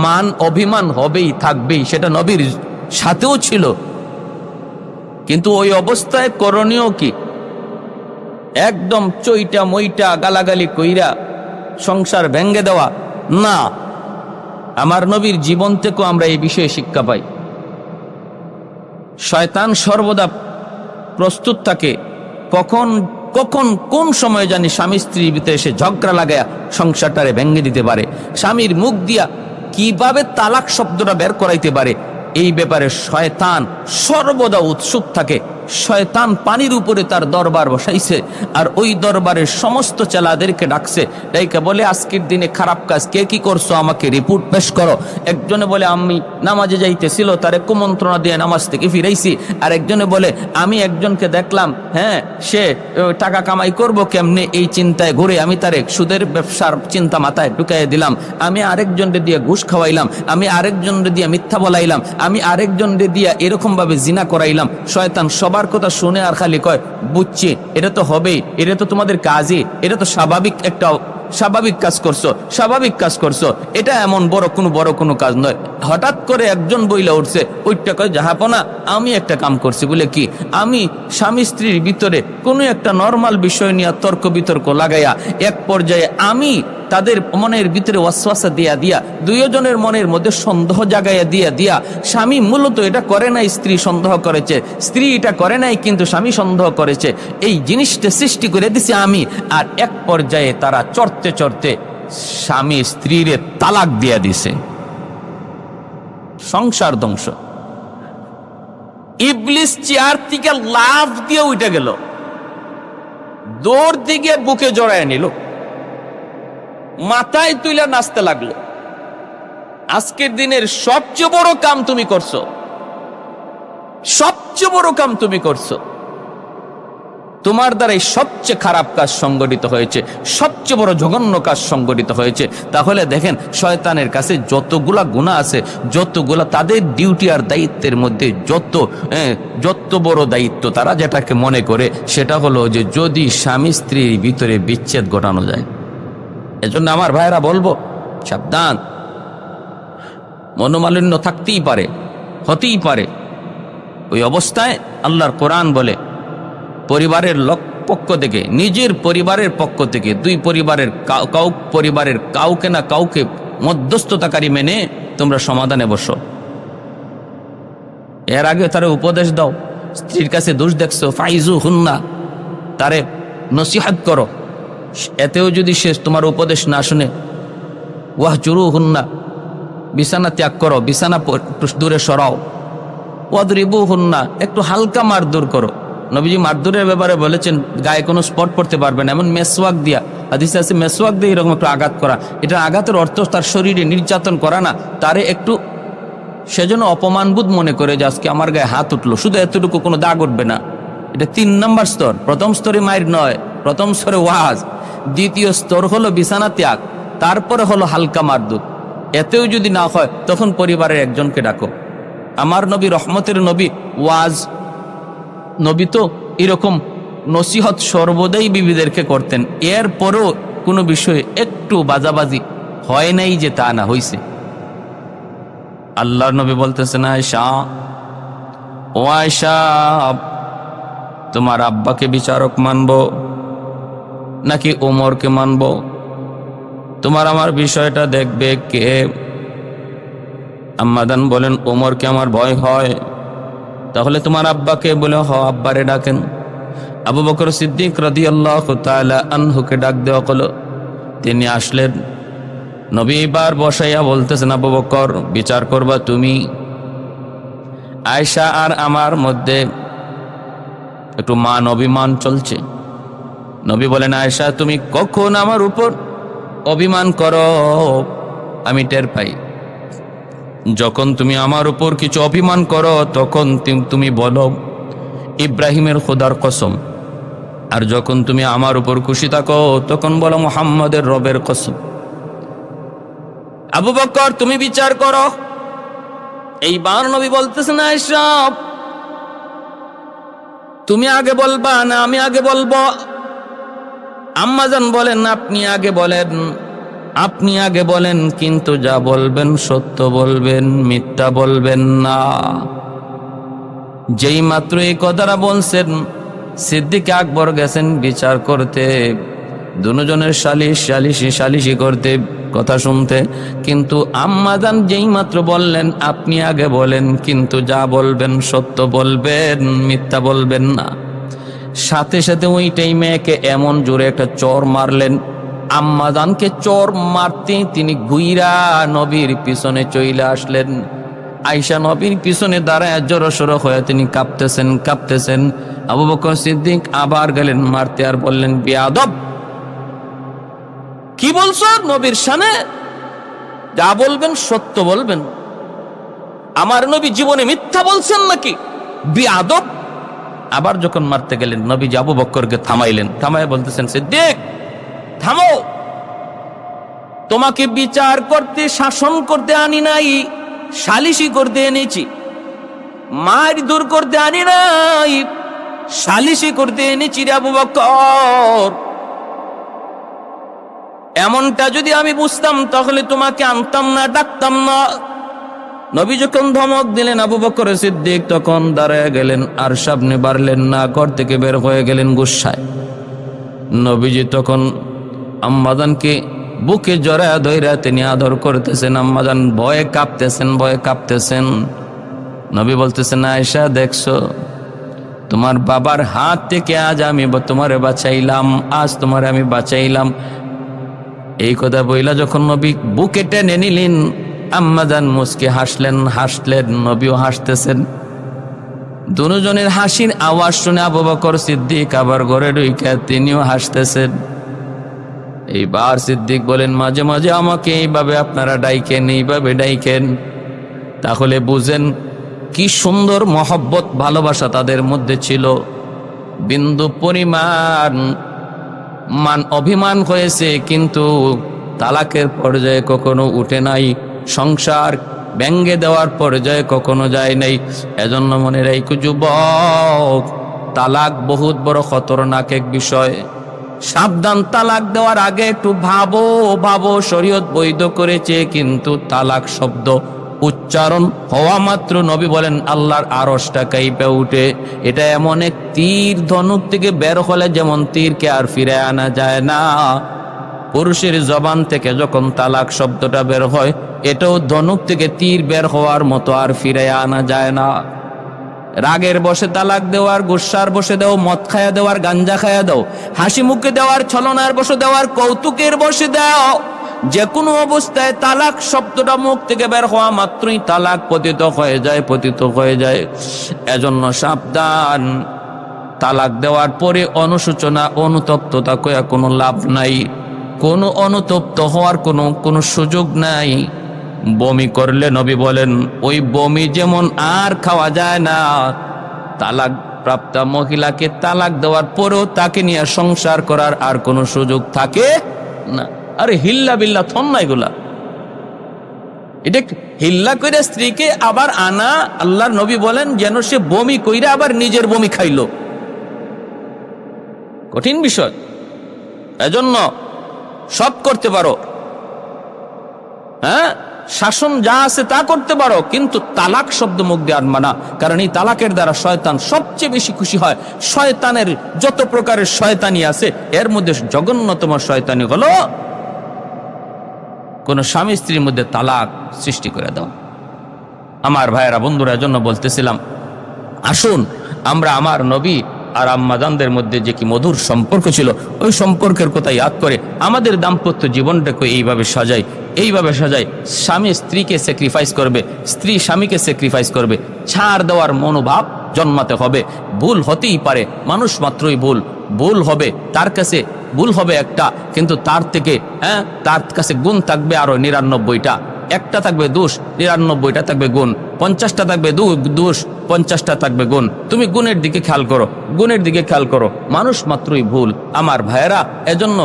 মান অভিমান হবেই, থাকবেই, সেটা নবীর সাথেও ছিল। কিন্তু ওই অবস্থায় করণীয় কি? একদম চইটা মইটা গালাগালি কইরা সংসার ভেঙ্গে দেওয়া না। আমার নবীর জীবন থেকেও আমরা এই বিষয়ে শিক্ষা পাই। শয়তান সর্বদা প্রস্তুত থাকে কখন কোন সময় জানি স্বামী স্ত্রীর ভিতরে এসে ঝগড়া লাগায়া সংসারটারে ভেঙ্গে দিতে পারে। স্বামীর মুখ দিয়া কিভাবে তালাক শব্দটা বের করাইতে পারে এই ব্যাপারে শয়তান সর্বদা উৎসুক থাকে। শয়তান পানির উপরে তার দরবার বসাইছে, আর ওই দরবারের সমস্ত চেলাদেরকে ডাকছে, ডাইকা বলে আজকের দিনে খারাপ কাজ কে কি করছো আমাকে রিপোর্ট পেশ করো। একজনে বলে আমি নামাজে যাইতেছিল, তারে কুমন্ত্রণা দিয়ে নামাজ থেকে ফিরাইছি। আর একজনে বলে আমি একজনকে দেখলাম, হ্যাঁ সে টাকা কামাই করব কেমনে এই চিন্তায় ঘুরে আমি তারে সুদের ব্যবসার চিন্তা মাথায় ঢুকাইয়া দিলাম। আমি আরেকজনকে দিয়ে ঘুষ খাওয়াইলাম, আমি আরেকজনকে দিয়ে মিথ্যা বলাইলাম, আমি আরেকজনকে দিয়ে এরকম ভাবে জিনা করাইলাম। শয়তান সবার কথা শুনে আর খালি কয় বুঝছি, এটা তো হবেই, এটা তো তোমাদের কাজই, এটা তো স্বাভাবিক কাজ করছো, এটা এমন বড় কোনো কাজ নয়। হঠাৎ করে একজন বইলা উঠছে, ওইটা কয় জাহাপনা আমি একটা কাম করছি বলে কি, আমি স্বামী স্ত্রীর ভিতরে কোনো একটা নরমাল বিষয় নিয়ে তর্ক বিতর্ক লাগাইয়া এক পর্যায়ে আমি তাদের মনের ভিতরে ওয়াসওয়াসা দিয়া দুইজনের মনের মধ্যে সন্দেহ জাগাইয়া দিয়া স্বামী মূলত এটা করে নাই, স্ত্রী সন্দেহ করেছে, স্ত্রী এটা করে নাই কিন্তু স্বামী সন্দেহ করেছে, এই জিনিসটা সৃষ্টি করে দিছি আমি। আর এক পর্যায়ে তারা চড়তে স্বামী স্ত্রীরে তালাক দিয়া দিছে, সংসার ধ্বংস। ইবলিস চেয়ার থেকে লাফ দিয়ে উঠে গেল, দৌড় দিকে বুকে জড়ায় নিল, মাথায় তুইলা নাচতে লাগলো। আজকের দিনের সবচেয়ে বড় কাম তুমি করছো, সবচেয়ে বড় কাম তুমি করছো, তোমার দ্বারাই সবচেয়ে খারাপ কাজ সংগঠিত হয়েছে, সবচেয়ে বড় জঘন্য কাজ সংগঠিত হয়েছে। তাহলে দেখেন শয়তানের কাছে যতগুলা গুনাহ আছে, যতগুলা তাদের ডিউটি আর দায়িত্বের মধ্যে যত বড় দায়িত্ব তারা যেটাকে মনে করে সেটা হলো যে যদি স্বামী স্ত্রীর ভিতরে বিচ্ছেদ ঘটানো যায়। এজন্য আমার ভাইরা বলবো সাবধান, মনোমালিন্য থাকতেই পারে, হতেই পারে। ওই অবস্থায় আল্লাহর কোরআন বলে পরিবারের পক্ষ থেকে, নিজের পরিবারের পক্ষ থেকে, দুই পরিবারের পরিবারের কাউকে না কাউকে মধ্যস্থতাকারী মেনে তোমরা সমাধানে বসো। এর আগে তারা উপদেশ দাও, স্ত্রীর কাছে দোষ দেখছো ফাইজু হুন্না, তারে নসিহত করো। এতেও যদি সে তোমার উপদেশ না শুনে ওয়াহজুরু হুন্না, বিছানা ত্যাগ করো, বিছানা দূরে সরাও। ওয়াদরিবু হুন্না, একটু হালকা মারধর করো। নবীজি মারধরের ব্যাপারে বলেছেন গায়ে কোনো স্পট পড়তে পারবে না, এমন মেসওয়াক দিয়া, হাদিসে আছে মেসওয়াক দিয়ে এরকম একটু আঘাত করা। এটা আঘাতের অর্থ তার শরীরে নির্যাতন করা না, তারে একটু সেজন্য অপমানবোধ মনে করে যে আজকে আমার গায়ে হাত উঠলো, শুধু এতটুকু, কোনো দাগ উঠবে না। এটা 3 নম্বর স্তর। প্রথম স্তরে মায়ের নয়, প্রথম স্তরে ওয়াজ, দ্বিতীয় স্তর হলো বিছানা ত্যাগ, তারপরে হলো হালকা মারধর। এতেও যদি না হয় তখন পরিবারের একজনকে ডাকো। আমার নবী রহমতের নবী, ওয়াজ নবী, তো এরকম নসিহত সর্বদাই বিবিদেরকে করতেন। এরপরও কোনো বিষয়ে একটু বাজাবাজি হয় নাই যে তা না, হইছে। আল্লাহর নবী বলতেছেন আয়েশা, ও আয়েশা তোমার আব্বাকে বিচারক মানবো নাকি ওমরকে মানবো? তোমার আমার বিষয়টা দেখবে কে? আম্মাদান বলেন ওমরকে আমার ভয় হয়। তাহলে তোমার আব্বাকে? বলে হ, আব্বারে ডাকেন। আবু বকর সিদ্দিক রাদিয়াল্লাহু তাআলা আনহুকে ডাক দেওয়া হলো। তিনি আসলেন, নবী এবার বসাইয়া বলতেছেন, আবু বকর বিচার করবা তুমি। আয়েশা আর আমার মধ্যে একটু মান অভিমান চলছে। নবী বলেন, আয়েশা তুমি কখন আমার উপর অভিমান করো আমি টের পাই। যখন তুমি আমার উপর কিছু অভিমান করো তখন তুমি বলো ইব্রাহিমের খোদার কসম, আর যখন তুমি আমার উপর খুশি থাকো তখন বলো মুহাম্মাদের রবের কসম। আবু বকর তুমি বিচার করো। এইবার নবী বলতেছেন, আয়েশা তুমি আগে বলবা না আমি আগে বলবো? আম্মাজান বলেন আপনি আগে বলেন। আপনি আগে বলেন, কিন্তু যা বলবেন সত্য বলবেন, মিথ্যা বলবেন না। যেই মাত্র এই কথাটা বলছেন, সিদ্দিক আকবর গেছেন বিচার করতে, দুজনের সালিশি করতে, কথা শুনতে। কিন্তু আম্মাজান যেই মাত্র বললেন আপনি আগে বলেন, কিন্তু যা বলবেন সত্য বলবেন, মিথ্যা বলবেন না, সাথে সাথে ওই টাইমে একে এমন জোরে একটা চর মারলেন আম্মাজানকে চোর মারতে তিনি গুইরা নবীর পিছনে চলে আসলেন। আয়েশা নবীর পিছনে দাঁড়ায় জড়সড় হয়ে তিনি কাঁপতেছেন। আবু বকর সিদ্দিক আবার গেলেন মারতে, আর বললেন, বেয়াদব, কি বলছো নবীর শানে? যা বলবেন সত্য বলবেন। আমার নবী জীবনে মিথ্যা বলছেন নাকি? বেয়াদব। আবার যখন মারতে গেলেন, নবী আবু বকরকে থামাইলেন, থামায় বলতেছেন, সিদ্দিক থামো, তোমাকে বিচার করতে, শাসন করতে আনি নাই, সালিশি করতে এনেছি। মার দূর করতে আনি নাই, সালিশি করতে এনেছি রে আবু বকর। এমনটা যদি আমি বুঝতাম তাহলে তোমাকে আনতাম না, ডাকতাম না। নবী যখন ধমক দিলেন, আবু বকর সিদ্দিক তখন দাঁড়ায় গেলেন, আর সামনে বাড়লেন না, ঘর থেকে বের হয়ে গেলেন গুসায়। নবীজি তখন আম্মাজানকে বুকে জড়ায় ধইরা তিনি আদর করতেছেন। আম্মাজান ভয়ে কাঁপতেছেন। নবী বলতেছেন, আয়েশা দেখছো, তোমার বাবার হাত থেকে আজ আমি তোমারে বাঁচাইলাম, আজ তোমারে আমি বাঁচাইলাম। এই কথা বইলা যখন নবী বুকে টেনে নিলেন, আম্মাজান মুচকে হাসলেন, নবীও হাসতেছেন। দুজনের হাসির আওয়াজ শুনে আবু বকর সিদ্দিক আবার ঘরে ঢুকে তিনিও হাসতেছেন। এইবার সিদ্দিক বলেন, মাঝে মাঝে আমাকে এইভাবে আপনারা ডাইকেন, তাহলে বুঝেন কি সুন্দর মহব্বত ভালোবাসা তাদের মধ্যে ছিল। বিন্দু পরিমাণ অভিমান হয়েছে, কিন্তু তালাকের পর্যায়ে কখনো উঠে নাই, সংসার ব্যঙ্গে দেওয়ার পর্যায়ে কখনো যায় নাই। এজন্য মনে রাখো যুবক, তালাক বহুত বড় খতরনাক এক বিষয়। সাবধান, তালাক দেওয়ার আগে একটু ভাবো। শরীয়ত বৈধ করেছে, কিন্তু তালাক শব্দ উচ্চারণ হওয়া মাত্র নবী বলেন আল্লাহর আরশটা কাঁপে উঠে। এটা এমন এক তীর, ধনুক থেকে বের হলে যেমন তীরকে আর ফিরে আনা যায় না, পুরুষের জবান থেকে যখন তালাক শব্দটা বের হয়, এটাও ধনুক থেকে তীর বের হওয়ার মতো, আর ফিরে আনা যায় না। রাগের বসে তালাক দেওয়ার, গুসার বসে দাও, মদ খায়া দেওয়ার, গাঞ্জা খায়া দাও, হাসি মুখে দেওয়ার, ছলনার বসে দেওয়ার, কৌতুকের বসে দাও, যে কোনো অবস্থায় তালাক শব্দটা মুখ থেকে বের হওয়া মাত্রই তালাক পতিত হয়ে যায়। এজন্য সাবধান, তালাক দেওয়ার পরে অনুশোচনা, অনুতপ্ততা কয়া কোনো লাভ নাই, কোনো অনুতপ্ত হওয়ার কোনো সুযোগ নাই। বমি করলে নবী বলেন ওই বমি যেমন আর খাওয়া যায় না, তালাক প্রাপ্তা মহিলাকে তালাক দেওয়ার পরেও তাকে নিয়ে সংসার করার আর কোনো সুযোগ থাকে না। আরে হিল্লা বিল্লা থন না, এগুলা এটা হিল্লা কইরা স্ত্রীকে আবার আনা, আল্লাহর নবী বলেন যেন সে বমি কইরা আবার নিজের বমি খাইল, কঠিন বিষয়। এজন্য সব করতে পারো, হ্যাঁ, শাসন যা আছে তা করতে পারো, কিন্তু তালাক শব্দ মুখ দিয়ে আনবা না, কারণ এই তালাকের দ্বারা শয়তান সবচেয়ে বেশি খুশি হয়। শয়তানের যত প্রকারের শয়তানি আছে, এর মধ্যে জঘন্যতম শয়তানি হলো কোন স্বামী স্ত্রীর মধ্যে তালাক সৃষ্টি করে দাও। আমার ভাইয়েরা, বন্ধুরা, জন্য বলতেছিলাম, আসুন আমরা আমার নবী আর আম্মাজানদের মধ্যে যে কি মধুর সম্পর্ক ছিল, ওই সম্পর্কের কথা ইয়াদ করে আমাদের দাম্পত্য জীবনটাকে এইভাবে সাজাই। স্বামী স্ত্রীকে স্যাক্রিফাইস করবে, স্ত্রী স্বামীকে স্যাক্রিফাইস করবে, ছাড় দেওয়ার মনোভাব জন্মাতে হবে। ভুল হতেই পারে, মানুষ মাত্রই ভুল হবে, তার কাছে ভুল হবে একটা, কিন্তু তার কাছে গুণ থাকবে আরো 99টা। একটা থাকবে দোষ, 99টা থাকবে গুণ, 50টা থাকবে দোষ, 50টা থাকবে গুণ। তুমি গুণের দিকে খেয়াল করো। মানুষ মাত্রই ভুল। আমার ভাইয়েরা, এজন্য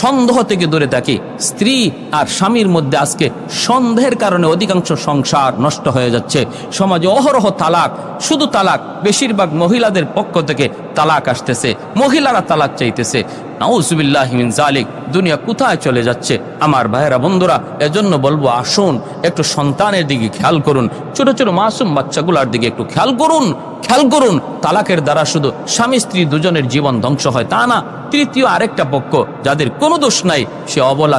সন্দেহ থেকে দূরে থাকি। স্ত্রী আর স্বামীর মধ্যে আজকে সন্দেহের কারণে অধিকাংশ সংসার নষ্ট হয়ে যাচ্ছে। সমাজে অহরহ তালাক, শুধু তালাক, বেশিরভাগ মহিলাদের পক্ষ থেকে তালাক আসতেছে, মহিলারা তালাক চাইতেছে। নাউজুবিল্লাহি মিন যালিক। দুনিয়া কোথায় চলে যাচ্ছে আমার ভাইয়েরা, বন্ধুরা? এজন্য বলবো, আসুন একটু সন্তানের দিকে খেয়াল করুন, ছোট ছোট মাসুম বাচ্চাগুলার দিকে একটু খেয়াল করুন। তালাকের দ্বারা শুধু স্বামী স্ত্রী দুজনের জীবন ধ্বংস হয় তা না, তৃতীয় আরেকটা পক্ষ যাদের কোনো দোষ নাই, সে অবলা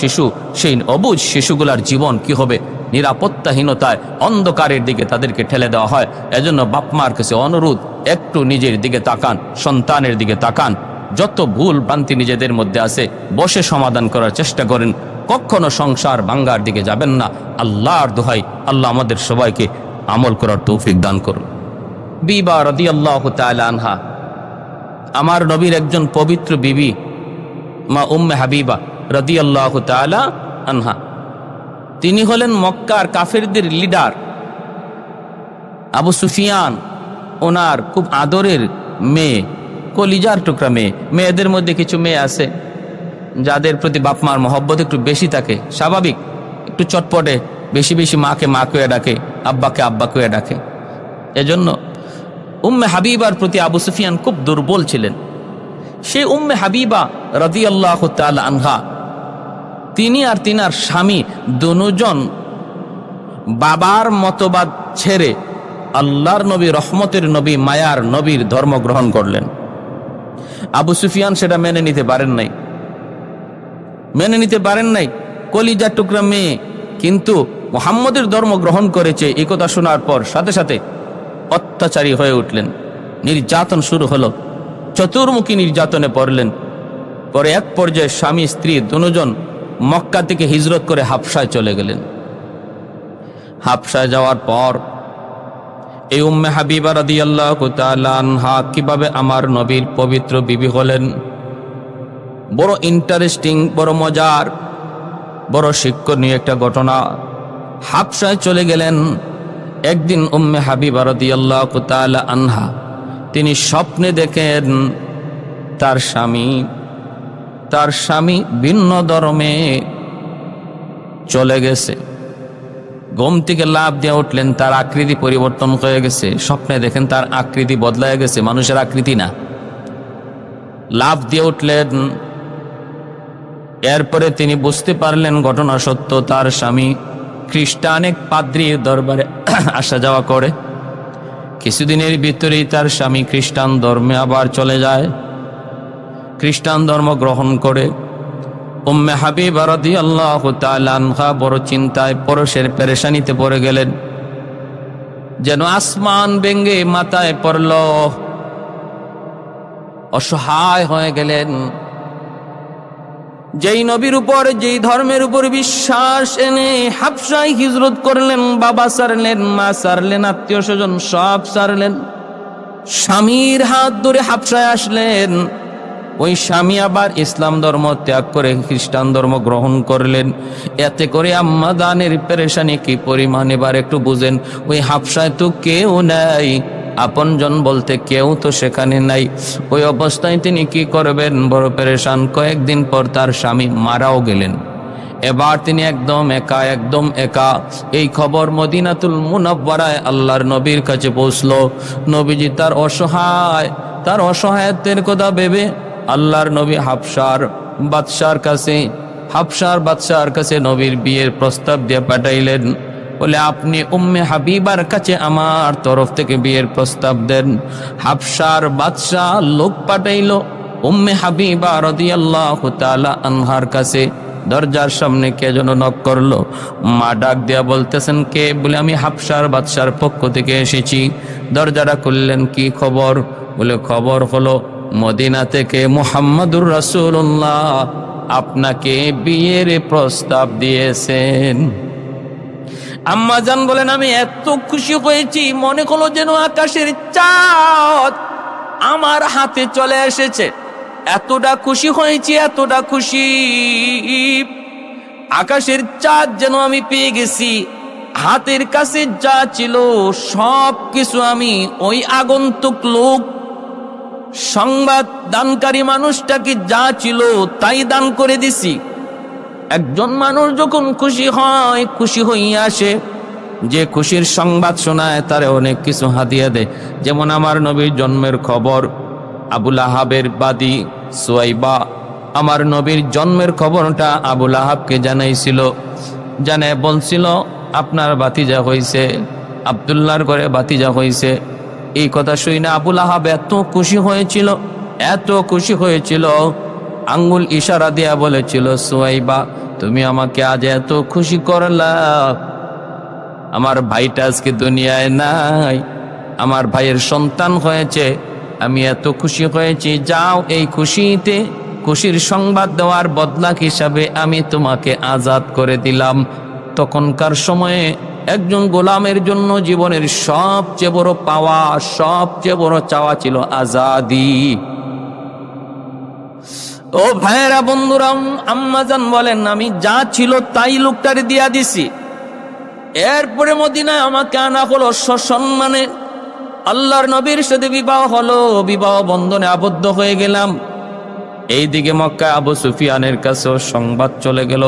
শিশু, সেই অবুঝ শিশুগুলার জীবন কি হবে? নিরাপত্তাহীনতায়, অন্ধকারের দিকে তাদেরকে ঠেলে দেওয়া হয়। এজন্য বাপ মার কাছে অনুরোধ, একটু নিজের দিকে তাকান, সন্তানের দিকে তাকান। যত ভুল ভ্রান্তি নিজেদের মধ্যে আছে বসে সমাধান করার চেষ্টা করেন। কখনো সংসার ভাঙ্গার দিকে যাবেন না। আল্লাহর দোহাই, আল্লাহ আমাদের সবাইকে আমল করার তৌফিক দান করুন। বিবা রাদিয়াল্লাহু তাআলা আনহা, আমার নবীর একজন পবিত্র বিবি, মা উম্মে হাবিবা রাদিয়াল্লাহু তাআলা আনহা। তিনি হলেন মক্কার কাফেরদের লিডার আবু সুফিয়ান, ওনার খুব আদরের মেয়ে, কলিজার টুকরা মেয়ে। মেয়েদের মধ্যে কিছু মেয়ে আছে যাদের প্রতি বাপ মার মহব্বত একটু বেশি থাকে, স্বাভাবিক, একটু চটপটে, বেশি বেশি মাকে মা কয়ে ডাকে, আব্বাকে আব্বা কয়ে ডাকে। এজন্য উম্মে হাবিবার প্রতি আবু সুফিয়ান খুব দুর্বল ছিলেন। সেই উম্মে হাবিবা রাদিয়াল্লাহু তাআলা আনহা, তিনি আর তিনার স্বামী দুজন বাবার মতবাদ ছেড়ে আল্লাহর নবী, রহমতের নবী, মায়ার নবীর ধর্ম গ্রহণ করলেন। আবু সুফিয়ান সেটা মেনে নিতে পারেন নাই। কলিজার টুকরা মেয়ে কিন্তু মুহাম্মদের ধর্ম গ্রহণ করেছে, এই কথা শোনার পর সাথে সাথে অত্যাচারী হয়ে উঠলেন। নির্যাতন শুরু হলো, চতুর্মুখী নির্যাতনে পড়লেন। পরে এক পর্যায়ে স্বামী স্ত্রী দুজন মক্কা থেকে হিজরত করে হাবশায় চলে গেলেন। হাবশায় যাওয়ার পর এই উম্মে হাবিবা রাদিয়াল্লাহু তাআলা আনহা কিভাবে আমার নবীর পবিত্র বিবি হলেন, বড় ইন্টারেস্টিং, বড় মজার, বড় শিক্ষণীয় একটা ঘটনা। হাবশায় চলে গেলেন। একদিন উম্মে হাবিবা রাদিয়াল্লাহু তাআলা আনহা তিনি স্বপ্নে দেখেন তার স্বামী ভিন্ন ধর্মে চলে গেছে। ঘুম থেকে লাফ দিয়ে উঠলেন, তার আকৃতি পরিবর্তন হয়ে গেছে। স্বপ্নে দেখেন তার আকৃতি বদলায় গেছে, মানুষের আকৃতি না। লাফ দিয়ে উঠলেন। এরপরে তিনি বুঝতে পারলেন ঘটনা সত্য। তার স্বামী খ্রিস্টান এক পাদ্রীর দরবারে আসা যাওয়া করে। কিছুদিনের ভিতরেই তার স্বামী খ্রিস্টান ধর্মে আবার চলে যায়, খ্রিস্টান ধর্ম গ্রহণ করে। উম্মে হাবিবা রাদিয়াল্লাহু তাআলা আনহা বড় চিন্তায়, পরশের পেরেশানিতে পড়ে গেলেন, যেন আসমান ভেঙে মাথায় পড়ল। অসহায় হয়ে গেলেন। যেই নবীর উপর, যেই ধর্মের উপর বিশ্বাস এনে হাবশায় হিজরত করলেন, বাবা ছাড়লেন, মা ছাড়লেন, আত্মীয় স্বজন সব ছাড়লেন, স্বামীর হাত ধরে হাবশায় আসলেন। ওই স্বামী আবার ইসলাম ধর্ম ত্যাগ করে খ্রিস্টান ধর্ম গ্রহণ করলেন। এতে করে আম্মা দানের পেরেশানি কি পরিমাণ এবার একটু বুঝেন। ওই হাবশায় তো কেউ নাই, আপনজন বলতে কেউ তো সেখানে নাই। ওই অবস্থায় তিনি কি করবেন, বড় পেরেশান। কয়েকদিন পর তার স্বামী মারাও গেলেন। এবার তিনি একদম একা। এই খবর মদিনাতুল মুনাওয়ারায় আল্লাহর নবীর কাছে পৌঁছলো। নবীজি তার অসহায়ত্বের কথা ভেবে আল্লাহর নবী হাবশার বাদশার কাছে নবীর বিয়ের প্রস্তাব দিয়ে পাঠাইলেন। বলে, আপনি উম্মে হাবিবার কাছে আমার তরফ থেকে বিয়ের প্রস্তাব দেন। হাবশার বাদশাহ লোক পাঠাইল উম্মে হাবিবা রাদিয়াল্লাহু তাআলা আনহার কাছে। দরজার সামনে কে যেন নক করলো। মা ডাক দিয়া বলতেছেন, কে? বলে, আমি হাবশার বাদশার পক্ষ থেকে এসেছি। দরজাটা খুললেন। কি খবর? বলে, খবর হলো মদিনা থেকে মুহাম্মাদুর রাসূলুল্লাহ আপনাকে বিয়ের প্রস্তাব দিয়েছেন। আম্মা জান বলেন, আমি এত খুশি হয়েছি, মনে হলো যেন আকাশের চাঁদ আমার হাতে চলে এসেছে। এতটা খুশি হয়েছি, এতটা খুশি, আকাশের চাঁদ যেন আমি পেয়ে গেছি। হাতের কাছে যা ছিল সব কিছু আমি ওই আগন্তুক লোক, সংবাদ দানকারী মানুষটাকে যা ছিল তাই দান করে দিছি। একজন মানুষ যখন খুশি হয়, খুশি হইয়া আসে, যে খুশির সংবাদ শোনায় তারে অনেক কিছু হাদিয়া দেয়। যেমন আমার নবীর জন্মের খবর আবুল আহাবের বাদী সুয়াইবা আমার নবীর জন্মের খবরটা আবুল আহাবকে জানাইছিল। জানায় বলছিল, আপনার ভাতিজা হইছে, আব্দুল্লাহর ঘরে ভাতিজা হইছে। এই কথা শুনে আবুল আহাব এত খুশি হয়েছিল, আঙ্গুল ইশারা দিয়া বলেছিল, সুয়াইবা তুমি আমাকে আজ এত খুশি করলা, আমার ভাইটা আজকে দুনিয়ায় নাই, আমার ভাইয়ের সন্তান হয়েছে, আমি এত খুশি হয়েছি, যাও এই খুশিতে খুশির সংবাদ দেওয়ার বদলা হিসাবে আমি তোমাকে আজাদ করে দিলাম। তখনকার সময়ে একজন গোলামের জন্য জীবনের সবচেয়ে বড় পাওয়া, সবচেয়ে বড় চাওয়া ছিল আজাদি। ও ভাইরা বন্ধুরা, আম্মাজান বলেন আমি যা ছিল তাই লোকটারে দিয়া দিছি। এরপরে মদিনায় আমাকে আনা হলো সসম্মানে, আল্লাহর নবীর সাথে বিবাহ হলো, বিবাহ বন্ধনে আবদ্ধ হয়ে গেলাম। এইদিকে মক্কা আবু সুফিয়ানের কাছেও সংবাদ চলে গেল,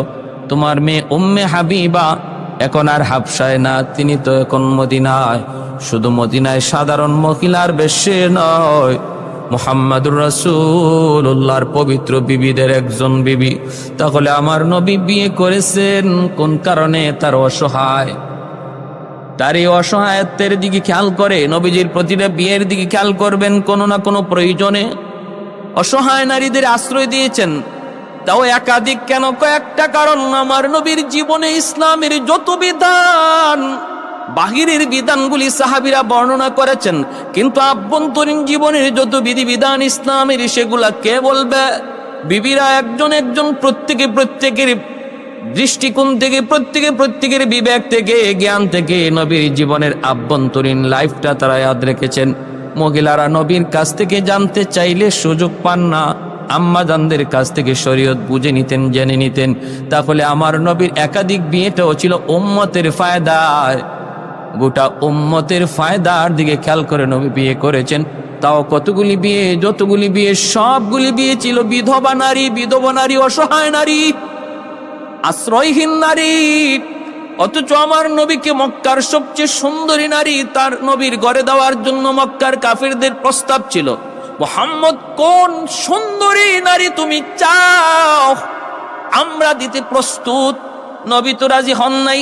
তোমার মেয়ে উম্মে হাবিবা এখন আর হাবশায় না, তিনি তো এখন মদিনায়। শুধু মদিনায় সাধারণ মহিলার বেশে নয়, মুহাম্মাদুর রাসূলুল্লাহর পবিত্র বিবিদের একজন বিবি। তাহলে আমার নবী বিয়ে করেছেন কোন কারণে? তার অসহায়, তার এই অসহায়ত্বের দিকে খেয়াল করে নবীজির প্রতিটা বিয়ের দিকে খেয়াল করবেন। কোনো না কোনো প্রয়োজনে অসহায় নারীদের আশ্রয় দিয়েছেন, তাও একাধিক কেন? কয়েকটা কারণ। আমার নবীর জীবনে ইসলামের যত বিধান, বাহিরের বিধানগুলি সাহাবীরা বর্ণনা করেছেন, কিন্তু আভ্যন্তরীণ জীবনের যত বিধিবিধান ইসলামের, সেগুলা কে বলবে? বিবিরা একজন একজন প্রত্যেকের দৃষ্টিকোণ থেকে, প্রত্যেকের বিবেক থেকে, জ্ঞান থেকে নবীর জীবনের আভ্যন্তরীণ লাইফটা তারা ইয়াদ রেখেছেন। মহিলারা নবীর কাছ থেকে জানতে চাইলে সুযোগ পান না, আম্মাজানদের কাছ থেকে শরীয়ত বুঝে নিতেন, জেনে নিতেন। তাহলে আমার নবীর একাধিক বিয়েটাও ছিল উম্মতের ফায়দায়, গোটা উম্মতের ফায়দার দিকে খেয়াল করে নবী বিয়ে করেছেন। তাও কতগুলি বিয়ে, যতগুলি বিয়ে, সবগুলি বিয়ে ছিল বিধবা নারী, অসহায় নারী, আশ্রয়হীন নারী। অথচ আমার নবীকে মক্কার সবচেয়ে সুন্দরী নারী তার নবীর ঘরে দেওয়ার জন্য মক্কার কাফিরদের প্রস্তাব ছিল, মুহাম্মদ কোন সুন্দরী নারী তুমি চাও, আমরা দিতে প্রস্তুত। নবী তো রাজি হন নাই।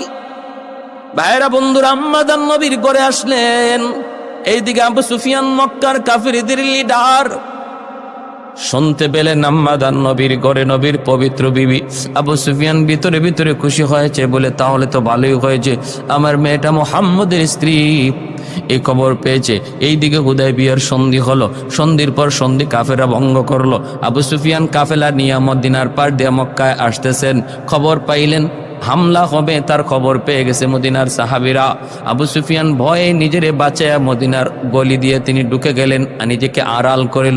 ভাইরা বন্ধুরা, আম্মাজান নবীর ঘরে আসলেন। এইদিকে আবু সুফিয়ান মক্কার কাফিরদের লিডার, শুনতে পেলেন আম্মাজান নবীর ঘরে নবীর পবিত্র বিবি। আবু সুফিয়ান ভিতরে ভিতরে খুশি হয়েছে, বলে তাহলে তো ভালোই হয়েছে, আমার মেয়েটা মুহাম্মদের স্ত্রী এই খবর পেয়েছে। এইদিকে হুদায়বিয়ার সন্ধি হলো, সন্ধির পর সন্ধি কাফেরা ভঙ্গ করলো। আবু সুফিয়ান কাফেলা নিয়ে মদিনার পার দিয়ে মক্কায় আসতেছেন, খবর পাইলেন হামলা হবে, তার খবর পেয়ে গেছে মদিনার সাহাবীরা। আবু সুফিয়ান ভয়ে নিজেরে বাঁচায়া মদিনার গলি দিয়ে তিনি ঢুকে গেলেন, নিজেকে আড়াল করে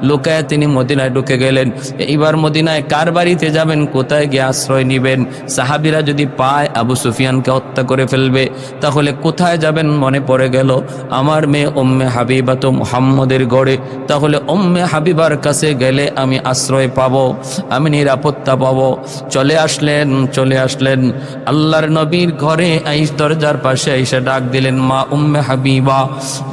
লুকায়া তিনি মদিনায় ঢুকে গেলেন। এইবার মদিনায় কার বাড়িতে যাবেন, কোথায় গিয়ে আশ্রয় নিবেন? সাহাবীরা যদি পায় আবু সুফিয়ানকে হত্যা করে ফেলবে, তাহলে কোথায় যাবেন? মনে পড়ে গেল আমার মেয়ে উম্মে হাবিবা তো মুহাম্মদের গড়ে, তাহলে উম্মে হাবিবার কাছে গেলে আমি আশ্রয় পাবো, আমি নিরাপত্তা পাবো। চলে আসলেন আল্লাহর নবীর ঘরে, দরজার পাশে এসে ডাক দিলেন মা উম্মে হাবিবা।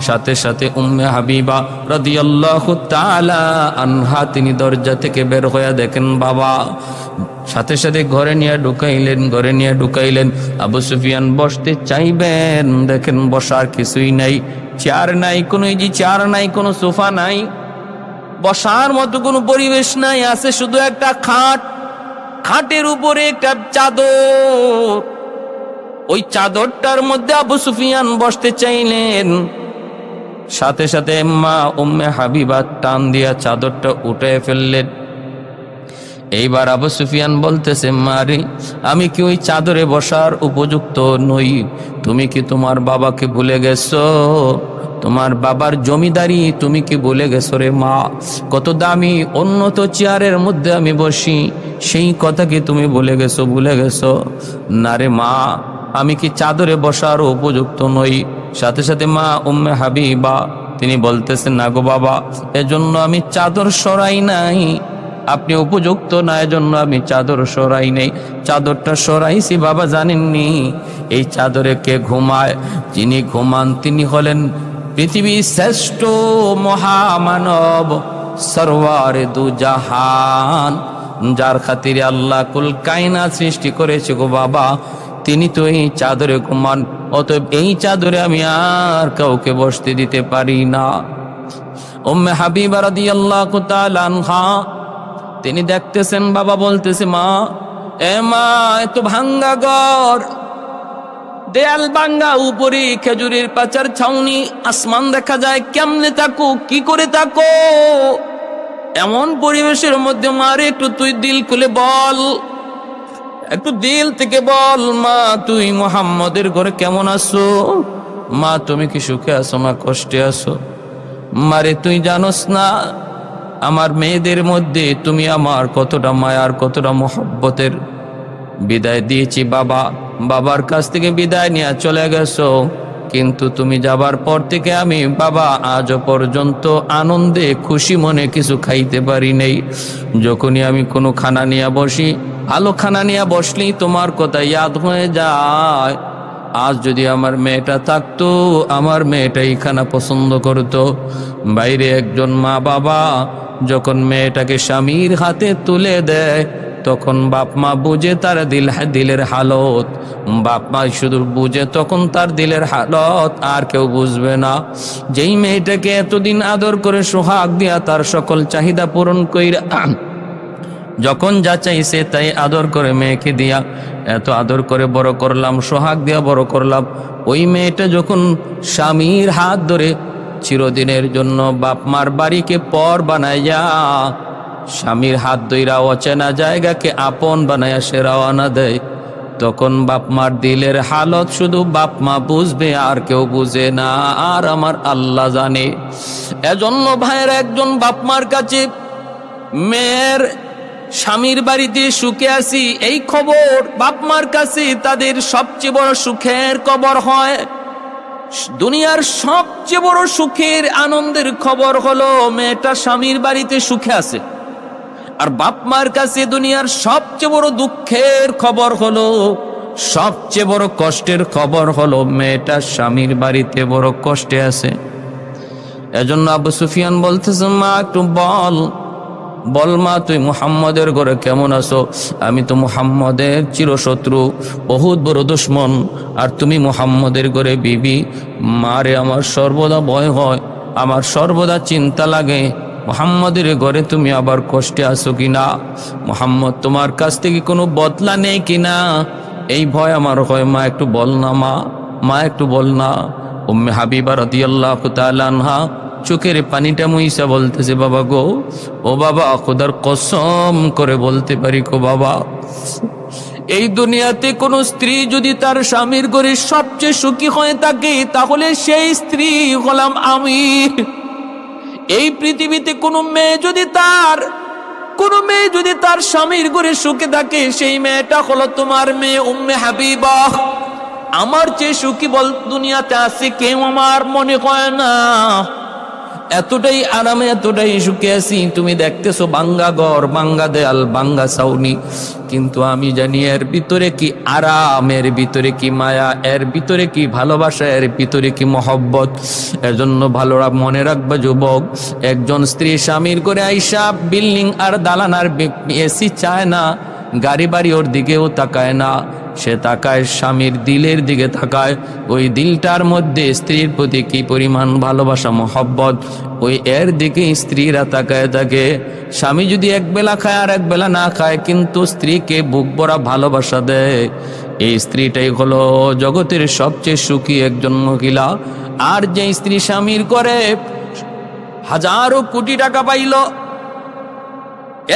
সাথে সাথে উম্মে হাবিবা রাদিয়াল্লাহু তাআলা আনহা তিনি দরজা থেকে বের হয়ে দেখেন বাবা। সাথে সাথে ঘরে নিয়ে ঢুকাইলেন। আবু সুফিয়ান বসতে চাইবেন, দেখেন বসার কিছুই নাই, চেয়ার নাই, কোনো সোফা নাই, বসার মতো কোনো পরিবেশ নাই, আছে শুধু একটা খাটের উপরে একটা চাদর। ওই চাদরটার মধ্যে আবু সুফিয়ান বসতে চাইলেন। সাথে সাথে মা উম্মে হাবিবা টান দিয়া চাদরটা উঠে ফেললেন। এইবার আবু সুফিয়ান বলতেছে, মারে আমি কি ওই চাদরে বসার উপযুক্ত নই? তুমি কি তোমার বাবাকে ভুলে গেছো? তোমার বাবার জমিদারি তুমি কি ভুলে গেছো রে মা? কত দামি উন্নত চেয়ারের মধ্যে আমি বসি, সেই কথা কি তুমি ভুলে গেছো? না রে মা, আমি কি চাদরে বসার উপযুক্ত নই? সাথে সাথে মা উম্মে হাবিবা তিনি বলতেছেন, না গো বাবা, এজন্য আমি চাদর সরাই নাই, আপনি উপযুক্ত না এজন্য আমি চাদর সরাই নেই। চাদরটা সরাইছি বাবা জানেননি, এই চাদরে কে ঘুমায়? যিনি ঘুমান তিনি হলেন পৃথিবীর শ্রেষ্ঠ মহামানব সরওয়ারে দু জাহান, যার খাতিরে আল্লাহ কুল কায়নাত সৃষ্টি করেছে গো বাবা, তিনি তো এই চাদরে ঘুমান। অতএব এই চাদরে আমি আর কাউকে বসতে দিতে পারি না। উম্মে হাবিবা রাদিয়াল্লাহু তাআলা আনহা তিনি দেখতেছেন, বাবা বলতেছে, মা এ মা, এত ভাঙ্গা ঘর, দেয়াল ভাঙ্গা, উপরে খেজুরের পাচার ছাউনি, আসমান দেখা যায়, কেমনে থাকো, কি করে থাকো? এমন পরিবেশের মধ্যে মারে একটু তুই দিল খুলে বল, একটু দিল থেকে বল, মা তুই মুহাম্মদের ঘরে কেমন আছো? মা তুমি কি সুখে আছো না কষ্টে আছো? মারে তুই জানোস না আমার মেয়েদের মধ্যে তুমি আমার কতটা মায়ার, কতটা মোহব্বতের বিদায় দিয়েছি। বাবার কাছ থেকে বিদায় নিয়ে চলে গেছো, কিন্তু তুমি যাবার পর থেকে আমি বাবা আজও পর্যন্ত আনন্দে খুশি মনে কিছু খাইতে পারি নেই। যখনই আমি কোনো খানা নিয়ে বসি, ভালো খানা নিয়ে বসলেই তোমার কথা ইয়াদ হয়ে যায়। আজ যদি আমার মেয়েটা থাকতো, আমার মেয়েটাই খানা পছন্দ করতো। বাইরে একজন মা বাবা যখন মেয়েটাকে স্বামীর হাতে তুলে দেয়, তখন বাপ মা বুঝে তার দিলের হালত। বাপ মা শুধু বুঝে তখন তার দিলের হালত, আর কেউ বুঝবে না। যেই মেয়েটাকে এতদিন আদর করে সোহাগ দিয়া তার সকল চাহিদা পূরণ কইরা, যখন যা চাইছে তাই আদর করে মেয়েকে দিয়া এত আদর করে বড় করলাম, সোহাগ দিয়া বড় করলাম, ওই মেয়েটা যখন স্বামীর হাত ধরে চিরদিনের জন্য বাপ মার বাড়িকে পর বানাইয়া, স্বামীর হাত ধইরা অচেনা জায়গাকে আপন বানাইয়া সে রওনা দেয়, তখন বাপ মার দিলের হালত শুধু বাপ মা বুঝবে, আর কেউ বুঝে না, আর আমার আল্লাহ জানে। এজন্য ভাইয়ের, একজন বাপ মার কাছে মেয়ের স্বামীর বাড়িতে সুখে আছি এই খবর বাপ মার কাছে তাদের সবচেয়ে বড় সুখের খবর হয়। দুনিয়ার সবচেয়ে বড় সুখের আনন্দের খবর হলো মেয়েটা স্বামীর বাড়িতে সুখে আছে। আর বাপ মার কাছে দুনিয়ার সবচেয়ে বড় দুঃখের খবর হলো, সবচেয়ে বড় কষ্টের খবর হলো মেয়েটা স্বামীর বাড়িতে বড় কষ্টে আছে। এজন্য আবু সুফিয়ান বলতেছে, মা একটু বল মা তুই মুহাম্মদের ঘরে কেমন আছো? আমি তো মুহাম্মদের চিরশত্রু, বহুত বড় দুশমন, আর তুমি মুহাম্মদের ঘরে বিবি। মারে আমার সর্বদা ভয় হয়, আমার সর্বদা চিন্তা লাগে মুহাম্মদের ঘরে তুমি আবার কষ্টে আছো কিনা, মুহাম্মদ তোমার কাছ থেকে কোনো বদলা নেই কিনা, এই ভয় আমার হয়। মা একটু বল না, মা একটু বল না। উম্মে হাবিবা রাদিয়াল্লাহু তাআলা আনহা চোখের পানিটা মুইসা বলতেছে, বাবা গো, ও বাবা, খোদার কসম করে বলতে পারি গো বাবা, এই দুনিয়াতে কোন স্ত্রী যদি তার স্বামীর ঘরে সবচেয়ে সুখী হয়ে থাকে, তাহলে সেই স্ত্রী হলাম আমি। এই পৃথিবীতে কোনো মেয়ে যদি তার স্বামীর ঘরে সুখে থাকে, সেই মেয়েটা হলো তোমার মেয়ে উম্মে হাবিবা। আমার চেয়ে সুখী বল দুনিয়াতে আছে কেউ? আমার মনে হয় না। এতটাই আরামে, এতটাই সুখে আছি। তুমি দেখতেছো ভাঙ্গা ঘর, ভাঙ্গা দেয়াল, ভাঙ্গা ছাউনি, কিন্তু আমি জানি এর ভিতরে কি আরাম, এর ভিতরে কি মায়া, এর ভিতরে কি ভালোবাসা, এর ভিতরে কি মহব্বত। এজন্য ভালো মনে রাখবা যুবক, একজন স্ত্রী স্বামীর করে আইসা বিল্ডিং আর দালান আর এসি চায় না, গাড়ি বাড়ি ওর দিকেও তাকায় না, সে তাকায় স্বামীর দিলের দিকে তাকায়। ওই দিলটার মধ্যে স্ত্রীর প্রতি কি পরিমাণ ভালোবাসা, মহব্বত, ওই এর দিকে স্ত্রীরা তাকায় থাকে। স্বামী যদি এক বেলা খায় আর এক বেলা না খায়, কিন্তু স্ত্রীকে বুক ভরা ভালোবাসা দেয়, এই স্ত্রীটাই হলো জগতের সবচেয়ে সুখী একজন মহিলা। আর যে স্ত্রী স্বামীর করে হাজারো কোটি টাকা পাইল,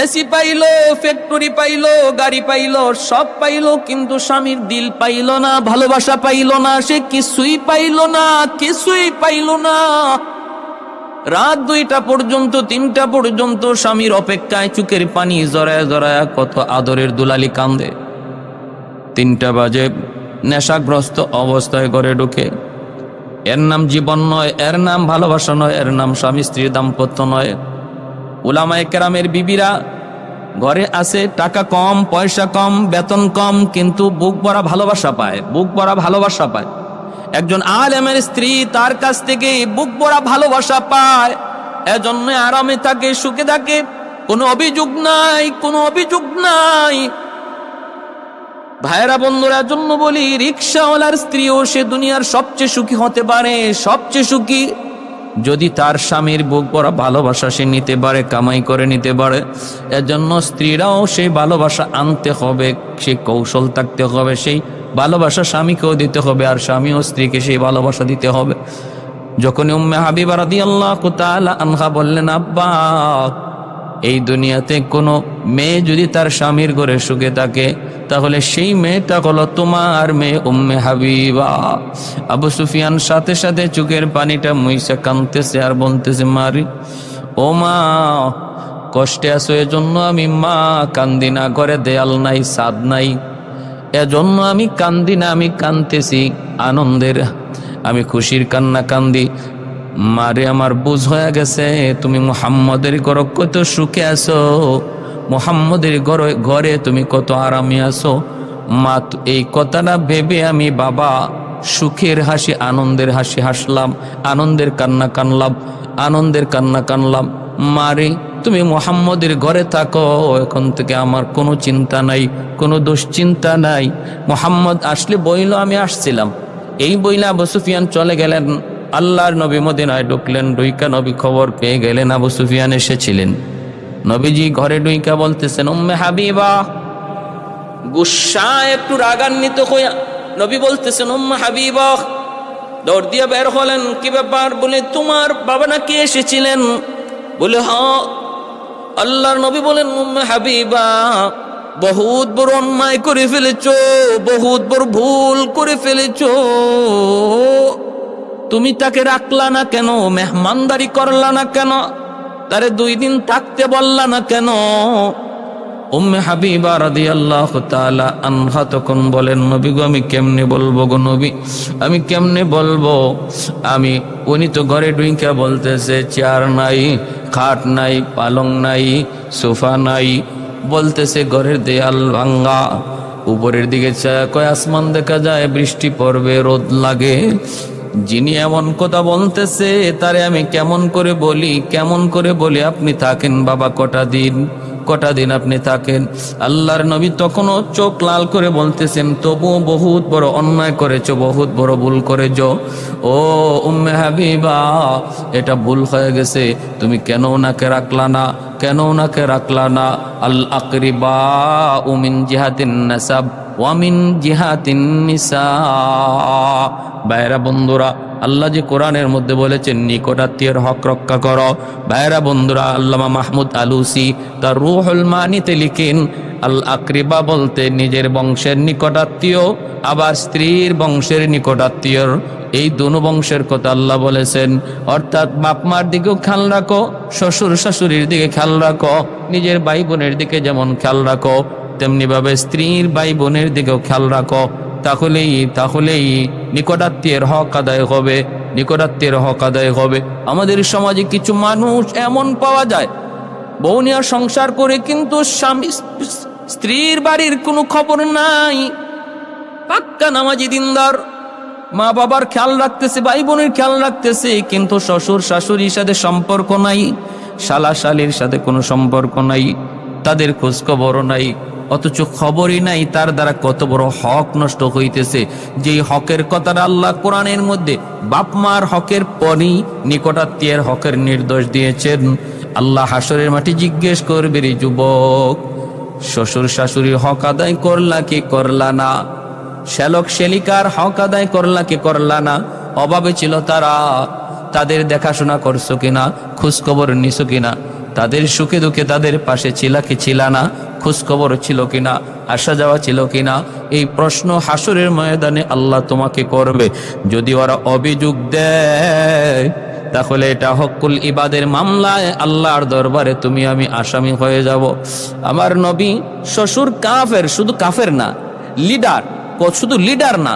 এসি পাইলো, ফ্যাক্টরি পাইলো, গাড়ি পাইলো, সব পাইলো, কিন্তু স্বামীর দিল পাইলো না, ভালোবাসা পাইলো না, সে কিছুই পাইলো না, কিছুই পাইলো না। রাত 2টা পর্যন্ত, 3টা পর্যন্ত স্বামীর অপেক্ষায় চোখের পানি জড়ায় জড়ায় কত আদরের দুলালি কান্দে। 3টা বাজে নেশাগ্রস্ত অবস্থায় ঘরে ঢুকে। এর নাম জীবন নয়, এর নাম ভালোবাসা নয়, এর নাম স্বামী স্ত্রীর দাম্পত্য নয়। উলামায়ে কেরামের বিবিরা ঘরে আছে, টাকা কম, পয়সা কম, বেতন কম, কিন্তু বুক ভরা ভালোবাসা পায়, বুক ভরা ভালোবাসা পায়। একজন আলেমের স্ত্রী তার কাছ থেকে বুক ভরা ভালোবাসা পায়, এজন্য আরামে থাকে, সুখে থাকে, কোনো অভিযোগ নাই, কোনো অভিযোগ নাই। ভাইরা বন্ধুরা, জন্য বলি, রিক্সাওয়ালার স্ত্রীও সে দুনিয়ার সবচেয়ে সুখী হতে পারে, সবচেয়ে সুখী, যদি তার স্বামীর বুক ভরা ভালোবাসা সে নিতে পারে, কামাই করে নিতে পারে। এজন্য স্ত্রীরাও সেই ভালোবাসা আনতে হবে, সেই কৌশল থাকতে হবে, সেই ভালোবাসা স্বামীকেও দিতে হবে, আর স্বামীও স্ত্রীকে সেই ভালোবাসা দিতে হবে। যখনই উম্মে হাবিবা রাদিয়াল্লাহু তাআলা আনহা বললেন, আব্বা এই দুনিয়াতে কোনো মেয়ে যদি তার স্বামীর ঘরে সুখে থাকে তাহলে সেই মেয়েটা হলো তোমার মেয়ে উম্মে হাবিবা। আবু সুফিয়ান সাথে সাথে চোখের পানিটা মুইসা কাঁদতেছে আর বলতেছে, মারি ও মা, কষ্টে আছো এজন্য আমি মা কান্দি না, ঘরে দেয়াল নাই, ছাদ নাই, এজন্য আমি কান্দি না, আমি কাঁদতেছি আনন্দের, আমি খুশির কান্না কান্দি। মারে আমার বুঝ হয়ে গেছে তুমি মুহাম্মদের ঘরে কত সুখে আছো, মুহাম্মদের ঘরে তুমি কত আরামে আছো মা। এই কথাটা ভেবে আমি বাবা সুখের হাসি, আনন্দের হাসি হাসলাম, আনন্দের কান্না কানলাম, আনন্দের কান্না কানলাম। মারে তুমি মুহাম্মদের ঘরে থাকো, এখন থেকে আমার কোনো চিন্তা নাই, কোনো দুশ্চিন্তা নাই। মুহাম্মদ আসলে বইল আমি আসছিলাম, এই বইলা আবু সুফিয়ান চলে গেলেন। আল্লাহর নবী মদিনায় ঢুকলেন, ডুইকা নবী খবর পেয়ে গেলেন আবু সুফিয়ান এসেছিলেন। নবীজি ঘরে ডুইকা বলতেছেন, উম্মে হাবিবা, গুসা একটু রাগান্বিত হইয়া নবী বলতেছেন, উম্মে হাবিবা। দৌড় দিয়ে বের হলেন, কি ব্যাপার? বলে তোমার বাবা নাকি এসেছিলেন? বলে হ্যাঁ। আল্লাহর নবী বলেন, উম্মে হাবিবা বহুত বড় অন্যায় করে ফেলেছো, বহুত বড় ভুল করে ফেলেছো। তুমি তাকে রাখলা না কেন? মেহমানদারি করলা না কেন? তারে 2 দিন থাকতে বললা না কেন? উম্মে হাবিবা রাদিয়াল্লাহু তাআলা আনহা তখন বলেন, নবী গো আমি কেমনে বলবো গো নবী, আমি কেমনে বলবো? উনি তো ঘরে ঢুইকা বলতেছে চেয়ার নাই, খাট নাই, পালং নাই, সোফা নাই, বলতেছে ঘরের দেয়াল ভাঙ্গা, উপরের দিকে কয় আসমান দেখা যায়, বৃষ্টি পড়বে, রোদ লাগে। যিনি এমন কথা বলতেছে তারে আমি কেমন করে বলি, কেমন করে বলি আপনি থাকেন বাবা কটা দিন আপনি থাকেন। আল্লাহর নবী তখনও চোখ লাল করে বলতেছেন, তবুও বহুত বড় অন্যায় করেছো, বহুত বড় ভুল করেছো। ও উম্মে হাবিবা, এটা ভুল হয়ে গেছে, তুমি কেন ওনাকে রাখলা না, কেন ওনাকে রাখলা না? আল আকরিবা মিন জিহাতিন নাসাব ওয়া মিন জিহাতিন নিসা। ভাইরা বন্ধুরা, আল্লাহ যে কোরআনের মধ্যে বলেছেন নিকটাত্মীয়ের হক রক্ষা করো। ভাইরা বন্ধুরা, আল্লামা মাহমুদ আলুসি তার রুহুল মানিতে লিখেন, আল আকরিবা বলতে নিজের বংশের নিকটাত্মীয়, আবার স্ত্রীর বংশের নিকটাত্মীয়, এই দুনো বংশের কথা আল্লাহ বলেছেন। অর্থাৎ বাপ মার দিকেও খেয়াল রাখো, শ্বশুর শাশুড়ির দিকে খেয়াল রাখো, নিজের ভাই বোনের দিকে যেমন খেয়াল রাখো তেমনি ভাবে স্ত্রীর ভাই বোনের দিকেও খেয়াল রাখো। তাহলেই নিকটাত্মীয়ের হক আদায় হবে, নিকটাত্মীয়ের হক আদায় হবে। আমাদের সমাজে কিছু মানুষ এমন পাওয়া যায়, বউ নিয়ে সংসার করে কিন্তু স্বামী স্ত্রীর বাড়ির কোনো খবর নাই, পাক্কা নামাজি দিনদার, মা বাবার খেয়াল রাখতেছে, ভাই বোনের খেয়াল রাখতেছে, কিন্তু শ্বশুর শাশুড়ির সাথে সম্পর্ক নাই, শালা শালির সাথে কোনো সম্পর্ক নাই, তাদের খোঁজ খবর নাই, অথচ খবরই নাই তার দ্বারা কত বড় হক নষ্ট হইতেছে। যেই হকের কথাটা আল্লাহ কোরআনের মধ্যে বাপ মার হকের পরই নিকটাত্মীয়ের হকের নির্দেশ দিয়েছেন। আল্লাহ হাসরের মাটি জিজ্ঞেস করবে, রে যুবক, শ্বশুর শাশুড়ির হক আদায় করলা কি করলা না? শ্যালক শ্যালিকার হক আদায় করলা কি করলা না? অভাবে ছিল তারা, তাদের দেখাশোনা করছো কিনা, খোঁজ খবর নিছো কিনা? তাদের সুখে দুঃখে তাদের পাশে ছিলা কি ছিলা না? খোঁজ খবর ছিল কিনা? আসা যাওয়া ছিল কিনা? এই প্রশ্ন হাসরের ময়দানে আল্লাহ তোমাকে করবে। যদি ওরা অভিযোগ দেয় তাহলে এটা হকুল ইবাদের মামলায় আল্লাহর দরবারে তুমি আমি আসামি হয়ে যাব। আমার নবী শ্বশুর কাফের, শুধু কাফের না, লিডার, শুধু লিডার না,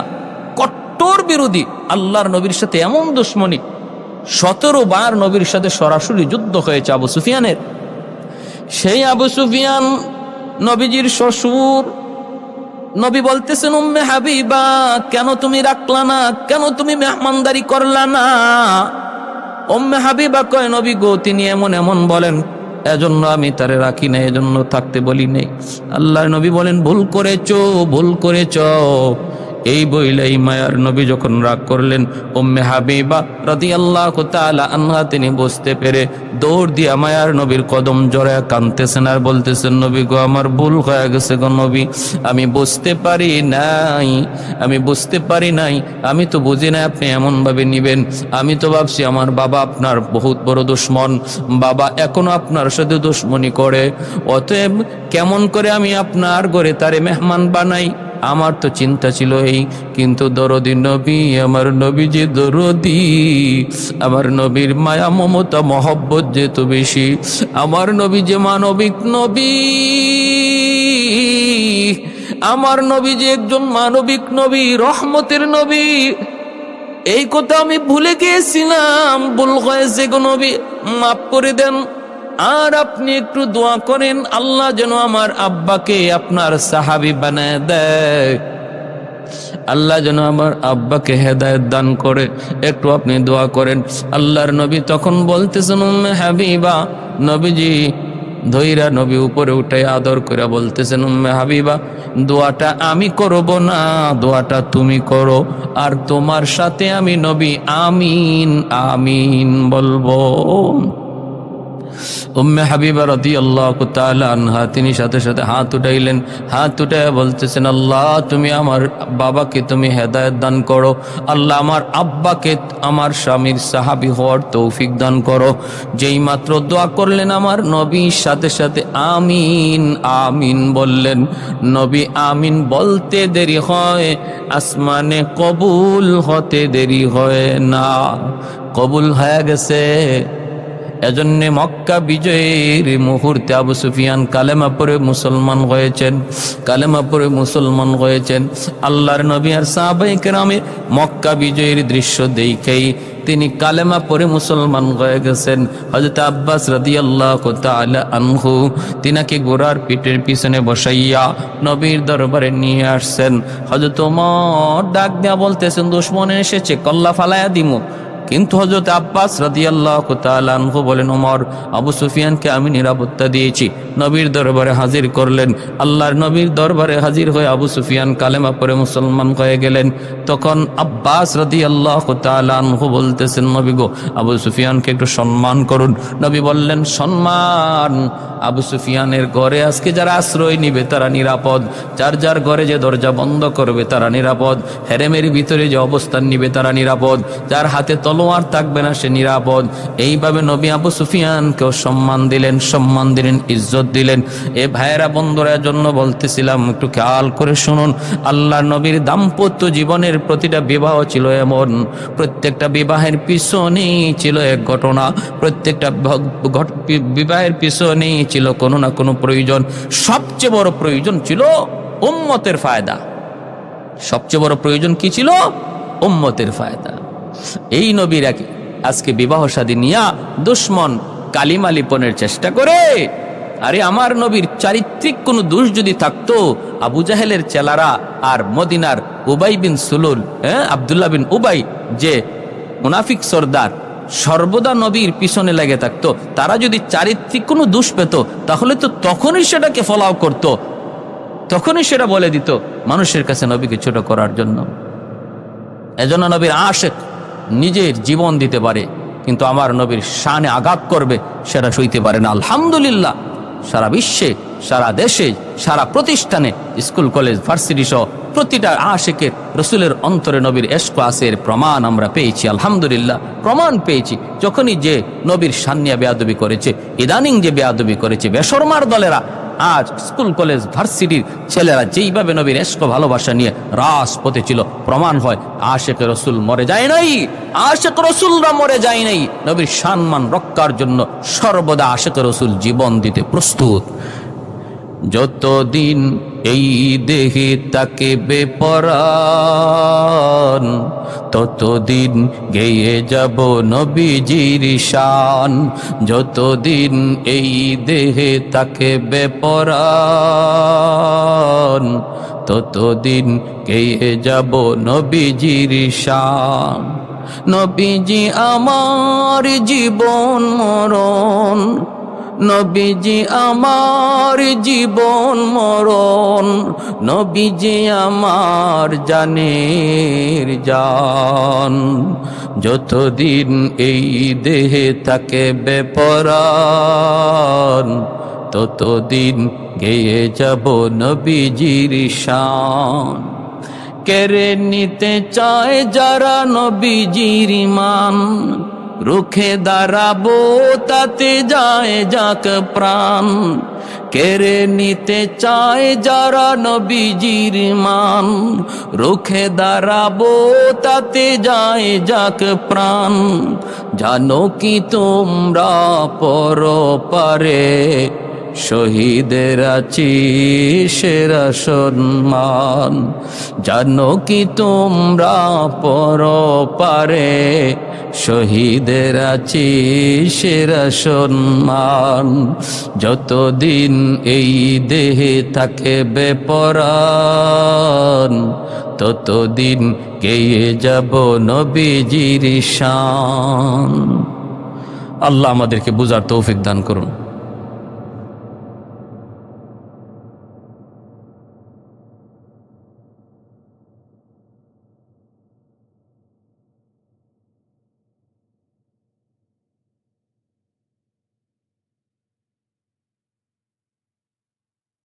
কট্টর বিরোধী। আল্লাহর নবীর সাথে এমন দুশ্মনী, 17 বার নবীর সাথে সরাসরি যুদ্ধ হয়েছে আবু সুফিয়ানের। সেই আবু সুফিয়ান নবীজির শ্বশুর। নবী বলতেছেন, উম্মে হাবিবা, কেন তুমি রাখলা না, কেন তুমি মেহমানদারি করলা না? উম্মে হাবিবা কয়, নবী গো, তিনি এমন এমন বলেন, এজন্য আমি তারে রাখি না, এজন্য থাকতে বলি নেই। আল্লাহর নবী বলেন, ভুল করেছো, ভুল করেছো। এই বইলাই মায়ার নবী যখন রাগ করলেন, উম্মে হাবিবা রাদিয়াল্লাহু তাআলা আনহা তিনি বুঝতে পেরে দৌড় দিয়া মায়ার নবীর কদম জড়ায় কাঁদতেছেন আর বলতেছেন, নবী গো আমার ভুল হয়ে গেছে গো নবী, আমি বুঝতে পারি নাই, আমি তো বুঝি না আপনি এমন ভাবে নিবেন। আমি তো ভাবছি আমার বাবা আপনার বহুত বড় দুশ্মন, বাবা এখনো আপনার সাথে দুশ্মনী করে, অতএব কেমন করে আমি আপনার ঘরে তারে মেহমান বানাই, আমার তো চিন্তা ছিল এই। কিন্তু দরদি নবী, আমার নবী যে দরদি, আমার নবীর মায়া মমতা মহব্বত যেত বেশি, আমার নবী যে মানবিক নবী, আমার নবী যে একজন মানবিক নবী, রহমতের নবী, এই কথা আমি ভুলে গিয়েছিলাম, ভুল হয়েছে গো নবী, মাফ করে দেন। আর আপনি একটু দোয়া করেন আল্লাহ যেন আমার আব্বাকে আপনার সাহাবী বানায় দেয়, আল্লাহ যেন আমার আব্বাকে হেদায়েত দান করে, একটু আপনি দোয়া করেন। আল্লাহর নবী তখন বলতেছেন, উম্মে হাবিবা, নবীজি ধৈরা নবী উপরে উঠে আদর করে বলতেছেন, উম্মে হাবিবা দোয়াটা আমি করব না, দোয়াটা তুমি করো, আর তোমার সাথে আমি নবী আমিন আমিন বলবো। উম্মে হাবিবা রাদিয়াল্লাহু তাআলা আনহা তিনি সাথে সাথে হাত উঠাইলেন, হাত উঠায় বলতেছেন, আল্লাহ তুমি আমার বাবাকে তুমি হেদায়েত দান করো, আল্লাহ আমার আব্বাকে আমার স্বামীর সাহাবী হওয়ার তৌফিক দান করো। যেই মাত্র দোয়া করলেন আমার নবী সাথে সাথে আমিন আমিন বললেন। নবী আমিন বলতে দেরি হয়, আসমানে কবুল হতে দেরি হয় না, কবুল হয়ে গেছে। এজন্য মক্কা বিজয়ের মুহূর্তে আবু সুফিয়ান কালেমা পড়ে মুসলমান হয়েছেন। আল্লাহর নবী আর সাহাবায়ে কেরামে মক্কা বিজয়ের দৃশ্য দেখেই তিনি কালেমা পড়ে মুসলমান হয়ে গেছেন। হযরত আব্বাস রাদিয়াল্লাহু তাআলা আনহু তিনাকে ঘোড়ার পিঠের পিছনে বসাইয়া নবীর দরবারে নিয়ে আসছেন। হযরত ওমর ডাক দিয়া বলতেছেন, দুশমন এসেছে, কল্লা ফালায়া দিমু। কিন্তু হযরত আব্বাস রাদিয়াল্লাহু তাআলা আনহু বলেন, ওমর আবু সুফিয়ানকে আমি নিরাপত্তা দিয়েছি। নবীর দরবারে হাজির করলেন। আল্লাহর নবীর দরবারে হাজির হয়ে আবু সুফিয়ান কালেমা পড়ে মুসলমান হয়ে গেলেন। তখন আব্বাস রাদিয়াল্লাহু তাআলা আনহু বলতেছেন, নবী গো আবু সুফিয়ানকে একটু সম্মান করুন। নবী বললেন, সম্মান? আবু সুফিয়ানের ঘরে আজকে যারা আশ্রয় নিবে তারা নিরাপদ, যার যার ঘরে যে দরজা বন্ধ করবে তারা নিরাপদ, হেরেমের ভিতরে যে অবস্থান নিবে তারা নিরাপদ, যার হাতে তলোয়ার থাকবে না সে নিরাপদ। এইভাবে নবী আবু সুফিয়ানকেও সম্মান দিলেন, ইজ্জত দিলেন। এ ভাইয়েরা বন্ধুরা জন্য বলতেছিলাম, একটু খেয়াল করে শুনুন। আল্লাহর নবীর দাম্পত্য জীবনের প্রতিটা বিবাহ ছিল এমন, প্রত্যেকটা বিবাহের পিছনেই ছিল এক ঘটনা, প্রত্যেকটা বিবাহের পিছনেই ছিল কোনো না কোনো প্রয়োজন। সবচেয়ে বড় প্রয়োজন ছিল উম্মতের ফায়দা। সবচেয়ে বড় প্রয়োজন কি ছিল? উম্মতের ফায়দা। এই নবীর আজকে বিবাহ শাদী নিয়া দুশ্মন কালিমা লিপনের চেষ্টা করে। আরে আমার নবীর চারিত্রিক কোন দোষ যদি থাকতো, আবু জাহেলের চেলারা আর মদিনার উবাই বিন সুলুল, আব্দুল্লাহ বিন উবাই যে মুনাফিক সর্দার, সর্বদা নবীর পিছনে লেগে থাকতো, তারা যদি চারিত্রিক কোনো দোষ পেত তাহলে তো তখনই সেটাকে ফলাও করত, তখনই সেটা বলে দিত মানুষের কাছে নবীকে ছোট করার জন্য। এজন্য নবীর আশিক নিজের জীবন দিতে পারে, কিন্তু আমার নবীর শানে আঘাত করবে সেটা সইতে পারে না। আলহামদুলিল্লাহ, সারা বিশ্বে, সারা দেশে, সারা প্রতিষ্ঠানে, স্কুল কলেজ ভার্সিটি সহ প্রতিটা আশিকের রসুলের অন্তরে নবীর ইশক আছে, এর প্রমাণ আমরা পেয়েছি। আলহামদুলিল্লাহ, প্রমাণ পেয়েছি। যখনই যে নবীর শান নিয়ে বেয়াদবি করেছে, ইদানিং যে বেয়াদবি করেছে বেশরমার দলেরা, আজ স্কুল কলেজ ভার্সিটির ছেলেরা যেইভাবে নবীর ইশক ভালোবাসা নিয়ে রাজপথে ছিল, প্রমাণ হয় আশিকে রসুল মরে যায় নাই, আশিক রসুলরা মরে যায় নাই। নবীর সম্মান রক্ষার জন্য সর্বদা আশিকে রসুল জীবন দিতে প্রস্তুত। যতদিন এই দেহে তাকে বেপরান, ততদিন গেয়ে যাব নবীজির শান। যতদিন এই দেহে তাকে বেপরান, ততদিন গেয়ে যাব নবীজির শান। নবীজি আমার জীবন মরণ, নবীজি আমার জীবন মরণ, নবীজি আমার জানের জান। যতদিন এই দেহে থাকে বেপরান, ততদিন গেয়ে যাব নবীজির শান। কেড়ে নিতে চায় যারা নবীজির মান, রুখে দাঁড়াবো তাতে যায় যাক প্রাণ। কেড়ে নিতে চায় যারা নবীজির মান, রুখে দাঁড়াবো তাতে যায় যাক প্রাণ। জানো কি তোমরা পরপারে শহীদের আছি সেরা সম্মান। জানো কি তোমরা পরপারে শহীদের আছি সেরা সম্মান। যতদিন এই দেহে থাকে বেপরান, ততদিন গেয়ে যাব নবীজির শান। আল্লাহ আমাদেরকে বুঝার তৌফিক দান করুন।